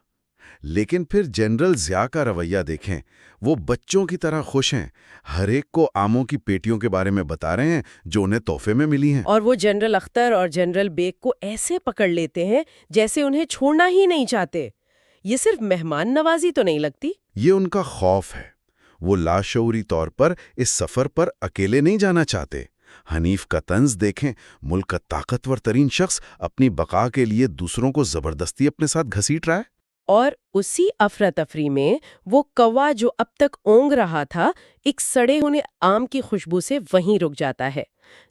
لیکن پھر جنرل ضیاء کا رویہ دیکھیں، وہ بچوں کی طرح خوش ہیں، ہر ایک کو آموں کی پیٹیوں کے بارے میں بتا رہے ہیں جو انہیں تحفے میں ملی ہیں۔ اور وہ جنرل اختر اور جنرل بیگ کو ایسے پکڑ لیتے ہیں جیسے انہیں چھوڑنا ہی نہیں چاہتے۔ یہ صرف مہمان نوازی تو نہیں لگتی؟ یہ ان کا خوف ہے۔ وہ لاشعوری طور پر اس سفر پر اکیلے نہیں جانا چاہتے۔ حنیف کا طنز دیکھیں، ملک کا طاقتور ترین شخص اپنی بقا کے لیے دوسروں کو زبردستی اپنے ساتھ گھسیٹ رہا ہے۔ اور اسی افراتفری میں وہ کوا جو اب تک اونگ رہا تھا ایک سڑے ہوئے آم کی خوشبو سے وہیں رک جاتا ہے۔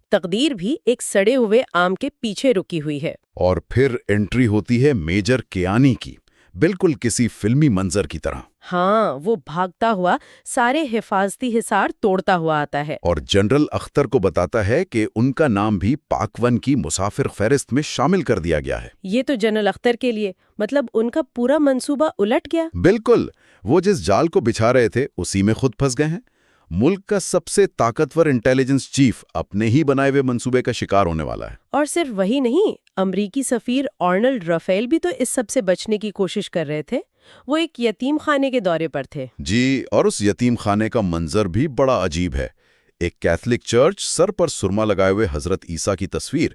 تقدیر بھی ایک سڑے ہوئے آم کے پیچھے رکی ہوئی ہے۔ اور پھر انٹری ہوتی ہے میجر کیانی کی، بالکل کسی فلمی منظر کی طرح۔ ہاں، وہ بھاگتا ہوا سارے حفاظتی حصار توڑتا ہوا آتا ہے۔ اور جنرل اختر کو بتاتا ہے کہ ان کا نام بھی پاک ون کی مسافر فہرست میں شامل کر دیا گیا ہے۔ یہ تو جنرل اختر کے لیے مطلب ان کا پورا منصوبہ الٹ گیا۔ بالکل، وہ جس جال کو بچھا رہے تھے اسی میں خود پھنس گئے ہیں۔ ملک کا سب سے طاقتور انٹیلیجنس چیف اپنے ہی بنائے ہوئے منصوبے کا شکار ہونے والا ہے۔ اور صرف وہی نہیں، امریکی سفیر آرنلڈ رافیل بھی تو اس سب سے بچنے کی کوشش کر رہے تھے۔ وہ ایک یتیم خانے کے دورے پر تھے۔ جی، اور اس یتیم خانے کا منظر بھی بڑا عجیب ہے۔ ایک کیتھولک چرچ، سر پر سرما لگائے ہوئے حضرت عیسیٰ کی تصویر۔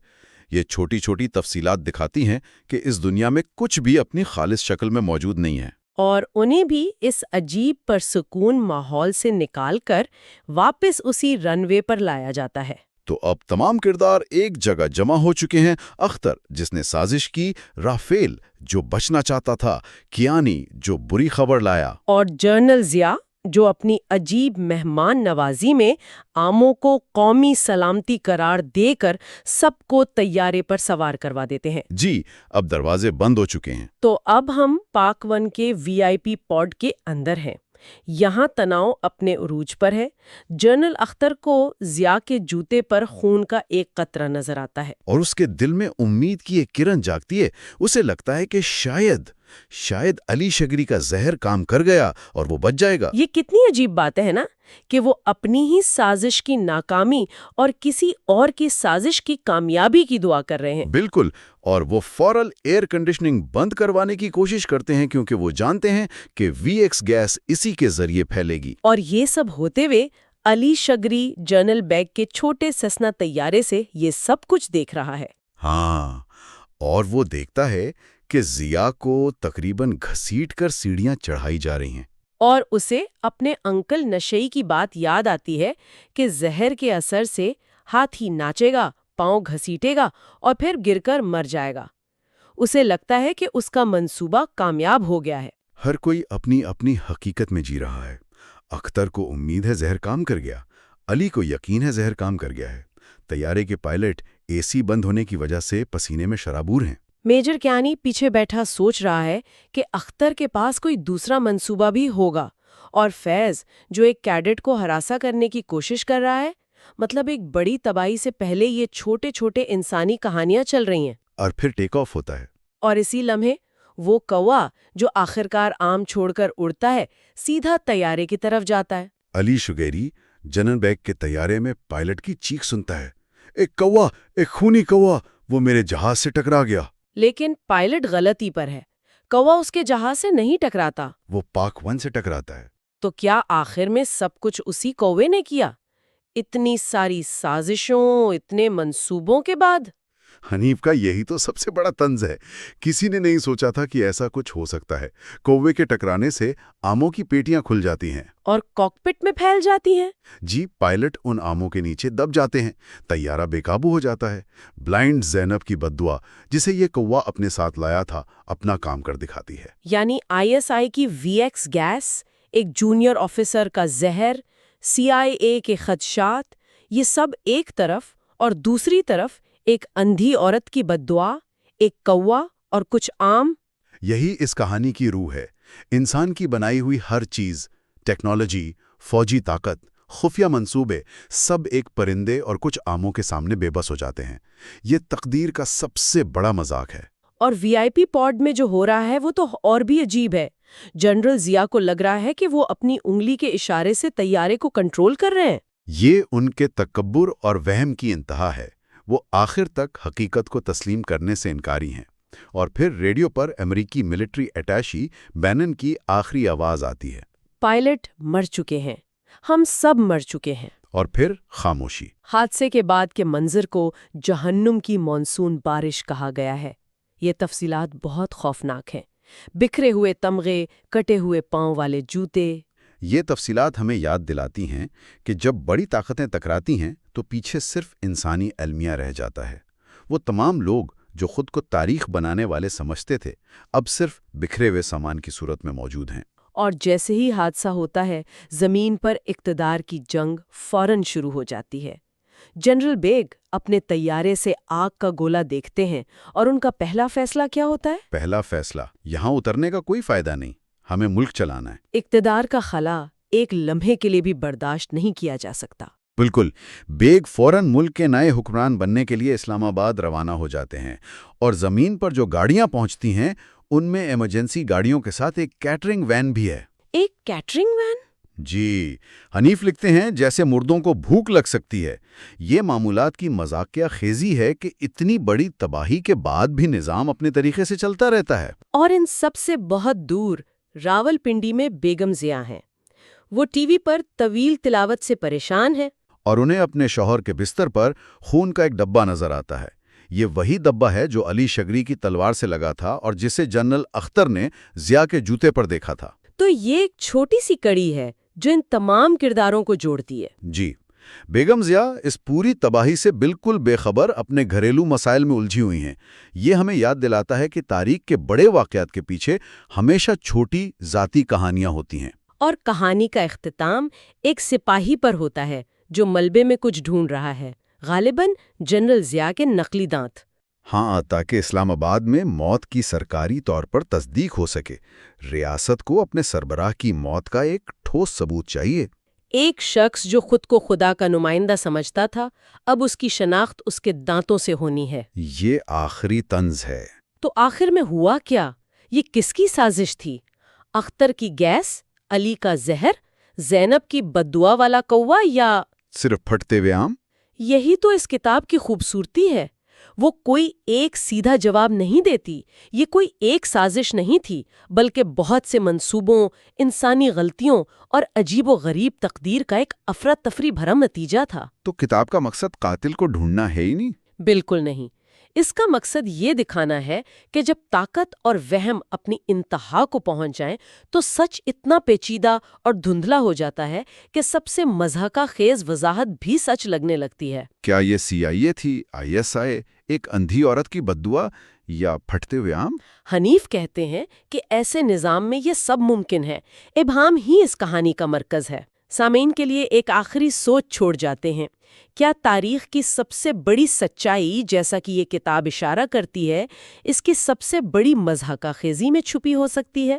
یہ چھوٹی چھوٹی تفصیلات دکھاتی ہیں کہ اس دنیا میں کچھ بھی اپنی خالص شکل میں موجود نہیں ہے۔ اور انہیں بھی اس عجیب پرسکون ماحول سے نکال کر واپس اسی رن وے پر لایا جاتا ہے۔ تو اب تمام کردار ایک جگہ جمع ہو چکے ہیں۔ اختر جس نے سازش کی، رافیل جو بچنا چاہتا تھا، کیانی جو بری خبر لایا، اور جنرل ضیاء جو اپنی عجیب مہمان نوازی میں آموں کو قومی سلامتی قرار دے کر سب کو طیارے پر سوار کروا دیتے ہیں۔ جی، اب دروازے بند ہو چکے ہیں۔ تو اب ہم پاک ون کے VIP پوڈ کے اندر ہیں۔ یہاں تناؤ اپنے عروج پر ہے۔ جنرل اختر کو ضیاء کے جوتے پر خون کا ایک قطرہ نظر آتا ہے، اور اس کے دل میں امید کی ایک کرن جاگتی ہے۔ اسے لگتا ہے کہ شاید علی شگری کا زہر کام کر گیا اور وہ بچ جائے گا۔ یہ کتنی عجیب بات ہے نا کہ وہ اپنی ہی سازش کی ناکامی اور کسی اور کی سازش کی کامیابی کی دعا کر رہے ہیں۔ بالکل، اور وہ فوراً ایئر کنڈیشننگ بند کروانے کی کوشش کرتے ہیں کیونکہ وہ جانتے ہیں کہ VX گیس اسی کے ذریعے پھیلے گی۔ اور یہ سب ہوتے ہوئے علی شگری جنرل بیگ کے چھوٹے سسنا طیارے سے یہ سب کچھ دیکھ رہا ہے۔ ہاں، اور وہ دیکھتا ہے کہ ضیاء کو تقریباً گھسیٹ کر سیڑھیاں چڑھائی جا رہی ہیں۔ اور اسے اپنے انکل نشئی کی بات یاد آتی ہے کہ زہر کے اثر سے ہاتھی ناچے گا، پاؤں گھسیٹے گا اور پھر گر کر مر جائے گا۔ اسے لگتا ہے کہ اس کا منصوبہ کامیاب ہو گیا ہے۔ ہر کوئی اپنی اپنی حقیقت میں جی رہا ہے۔ اختر کو امید ہے زہر کام کر گیا، علی کو یقین ہے زہر کام کر گیا ہے، طیارے کے پائلٹ AC بند ہونے کی وجہ سے پسینے میں شرابور ہیں۔ میجر کیانی پیچھے بیٹھا سوچ رہا ہے کہ اختر کے پاس کوئی دوسرا منصوبہ بھی ہوگا، اور فیض جو ایک کیڈٹ کو ہراساں کرنے کی کوشش کر رہا ہے، مطلب ایک بڑی تباہی سے پہلے یہ چھوٹے چھوٹے انسانی کہانیاں چل رہی ہیں۔ اور پھر ٹیک آف ہوتا ہے۔ اور اسی لمحے وہ کوا جو آخرکار عام چھوڑ کر اڑتا ہے سیدھا طیارے کی طرف جاتا ہے۔ علی شگیری جنرل بیگ کے طیارے میں پائلٹ کی چیخ سنتا ہے، ایک کوا، ایک خونی کوا، وہ میرے جہاز سے ٹکرا گیا۔ لیکن پائلٹ غلطی پر ہے، کوا اس کے جہاز سے نہیں ٹکراتا۔ وہ پاک ون سے ٹکراتا ہے۔ تو کیا آخر میں سب کچھ اسی کوے نے کیا؟ اتنی ساری سازشوں، اتنے منصوبوں کے بعد؟ حنیف کا یہی تو سب سے بڑا طنز ہے۔ کسی نے نہیں سوچا تھا کہ ایسا کچھ ہو سکتا ہے۔ کوے کے ٹکرانے سے آموں کی پیٹیاں کھل جاتی ہیں اور کاکپٹ میں پھیل جاتی ہیں۔ جی، پائلٹ ان آموں کے نیچے دب جاتے ہیں، طیارہ بے قابو ہو جاتا ہے۔ بلائنڈ زینب کی بددعا جسے یہ کوا اپنے ساتھ لایا تھا اپنا کام کر دکھاتی ہے۔ یعنی ISI کی VX گیس، ایک جونیئر آفیسر کا زہر، CIA کے خدشات، یہ سب ایک طرف، اور دوسری طرف ایک اندھی عورت کی بددعا، ایک کوا اور کچھ آم۔ یہی اس کہانی کی روح ہے۔ انسان کی بنائی ہوئی ہر چیز، ٹیکنالوجی، فوجی طاقت، خفیہ منصوبے، سب ایک پرندے اور کچھ آموں کے سامنے بے بس ہو جاتے ہیں۔ یہ تقدیر کا سب سے بڑا مذاق ہے۔ اور VIP پوڈ میں جو ہو رہا ہے وہ تو اور بھی عجیب ہے۔ جنرل ضیاء کو لگ رہا ہے کہ وہ اپنی انگلی کے اشارے سے طیارے کو کنٹرول کر رہے ہیں۔ یہ ان کے تکبر اور وہم کی انتہا ہے۔ وہ آخر تک حقیقت کو تسلیم کرنے سے انکاری ہیں۔ اور پھر ریڈیو پر امریکی ملٹری اٹیشی بینن کی آخری آواز آتی ہے، پائلٹ مر چکے ہیں، ہم سب مر چکے ہیں۔ اور پھر خاموشی۔ حادثے کے بعد کے منظر کو جہنم کی مانسون بارش کہا گیا ہے۔ یہ تفصیلات بہت خوفناک ہیں۔ بکھرے ہوئے تمغے، کٹے ہوئے پاؤں والے جوتے۔ یہ تفصیلات ہمیں یاد دلاتی ہیں کہ جب بڑی طاقتیں ٹکراتی ہیں تو پیچھے صرف انسانی المیہ رہ جاتا ہے۔ وہ تمام لوگ جو خود کو تاریخ بنانے والے سمجھتے تھے اب صرف بکھرے ہوئے سامان کی صورت میں موجود ہیں۔ اور جیسے ہی حادثہ ہوتا ہے زمین پر اقتدار کی جنگ فوراً شروع ہو جاتی ہے۔ جنرل بیگ اپنے طیارے سے آگ کا گولہ دیکھتے ہیں اور ان کا پہلا فیصلہ کیا ہوتا ہے؟ پہلا فیصلہ، یہاں اترنے کا کوئی فائدہ نہیں، ہمیں ملک چلانا ہے۔ اقتدار کا خلا ایک لمحے کے لیے بھی برداشت نہیں کیا جا سکتا۔ بالکل، بیگ فوراً ملک کے نئے حکمران بننے کے لیے اسلام آباد روانہ ہو جاتے ہیں، اور زمین پر جو گاڑیاں پہنچتی ہیں ان میں ایمرجنسی گاڑیوں کے ساتھ ایک کیٹرنگ وین بھی ہے۔ ایک کیٹرنگ وین؟ جی، حنیف لکھتے ہیں جیسے مردوں کو بھوک لگ سکتی ہے۔ یہ معمولات کی مذاقیہ خیزی ہے کہ اتنی بڑی تباہی کے بعد بھی نظام اپنے طریقے سے چلتا رہتا ہے۔ اور ان سب سے بہت دور راولپنڈی میں بیگم ضیاء ہیں۔ وہ ٹی وی پر طویل تلاوت سے پریشان ہیں، اور انہیں اپنے شوہر کے بستر پر خون کا ایک ڈبہ نظر آتا ہے۔ یہ وہی ڈبہ ہے جو علی شگری کی تلوار سے لگا تھا اور جسے جنرل اختر نے ضیاء کے جوتے پر دیکھا تھا۔ تو یہ ایک چھوٹی سی کڑی ہے جو ان تمام کرداروں کو جوڑتی ہے۔ جی، بیگم ضیاء اس پوری تباہی سے بالکل بے خبر اپنے گھریلو مسائل میں الجھی ہوئی ہیں۔ یہ ہمیں یاد دلاتا ہے کہ تاریخ کے بڑے واقعات کے پیچھے ہمیشہ چھوٹی ذاتی کہانیاں ہوتی ہیں۔ اور کہانی کا اختتام ایک سپاہی پر ہوتا ہے جو ملبے میں کچھ ڈھونڈ رہا ہے، غالباً جنرل ضیاء کے نقلی دانت۔ ہاں، تاکہ اسلام آباد میں موت کی سرکاری طور پر تصدیق ہو سکے۔ ریاست کو اپنے سربراہ کی موت کا ایک ٹھوس ثبوت چاہیے۔ ایک شخص جو خود کو خدا کا نمائندہ سمجھتا تھا، اب اس کی شناخت اس کے دانتوں سے ہونی ہے۔ یہ آخری طنز ہے۔ تو آخر میں ہوا کیا؟ یہ کس کی سازش تھی؟ اختر کی گیس، علی کا زہر، زینب کی بددعا والا کوا، یا صرف پھٹتے ہوئے آم؟ یہی تو اس کتاب کی خوبصورتی ہے۔ وہ کوئی ایک سیدھا جواب نہیں دیتی۔ یہ کوئی ایک سازش نہیں تھی، بلکہ بہت سے منصوبوں، انسانی غلطیوں اور عجیب و غریب تقدیر کا ایک افراتفری بھرا نتیجہ تھا۔ تو کتاب کا مقصد قاتل کو ڈھونڈنا ہے ہی نہیں؟ بالکل نہیں۔ اس کا مقصد یہ دکھانا ہے کہ جب طاقت اور وہم اپنی انتہا کو پہنچ جائیں تو سچ اتنا پیچیدہ اور دھندلا ہو جاتا ہے کہ سب سے مضحکہ خیز وضاحت بھی سچ لگنے لگتی ہے۔ کیا یہ CIA تھی، ISI، ایک اندھی عورت کی بددعا، یا پھٹتے ہوئے آم؟ حنیف کہتے ہیں کہ ایسے نظام میں یہ سب ممکن ہے۔ ابہام ہی اس کہانی کا مرکز ہے۔ سامعین کے لیے ایک آخری سوچ چھوڑ جاتے ہیں۔ کیا تاریخ کی سب سے بڑی سچائی، جیسا کہ یہ کتاب اشارہ کرتی ہے، اس کی سب سے بڑی مضحکہ خیزی میں چھپی ہو سکتی ہے؟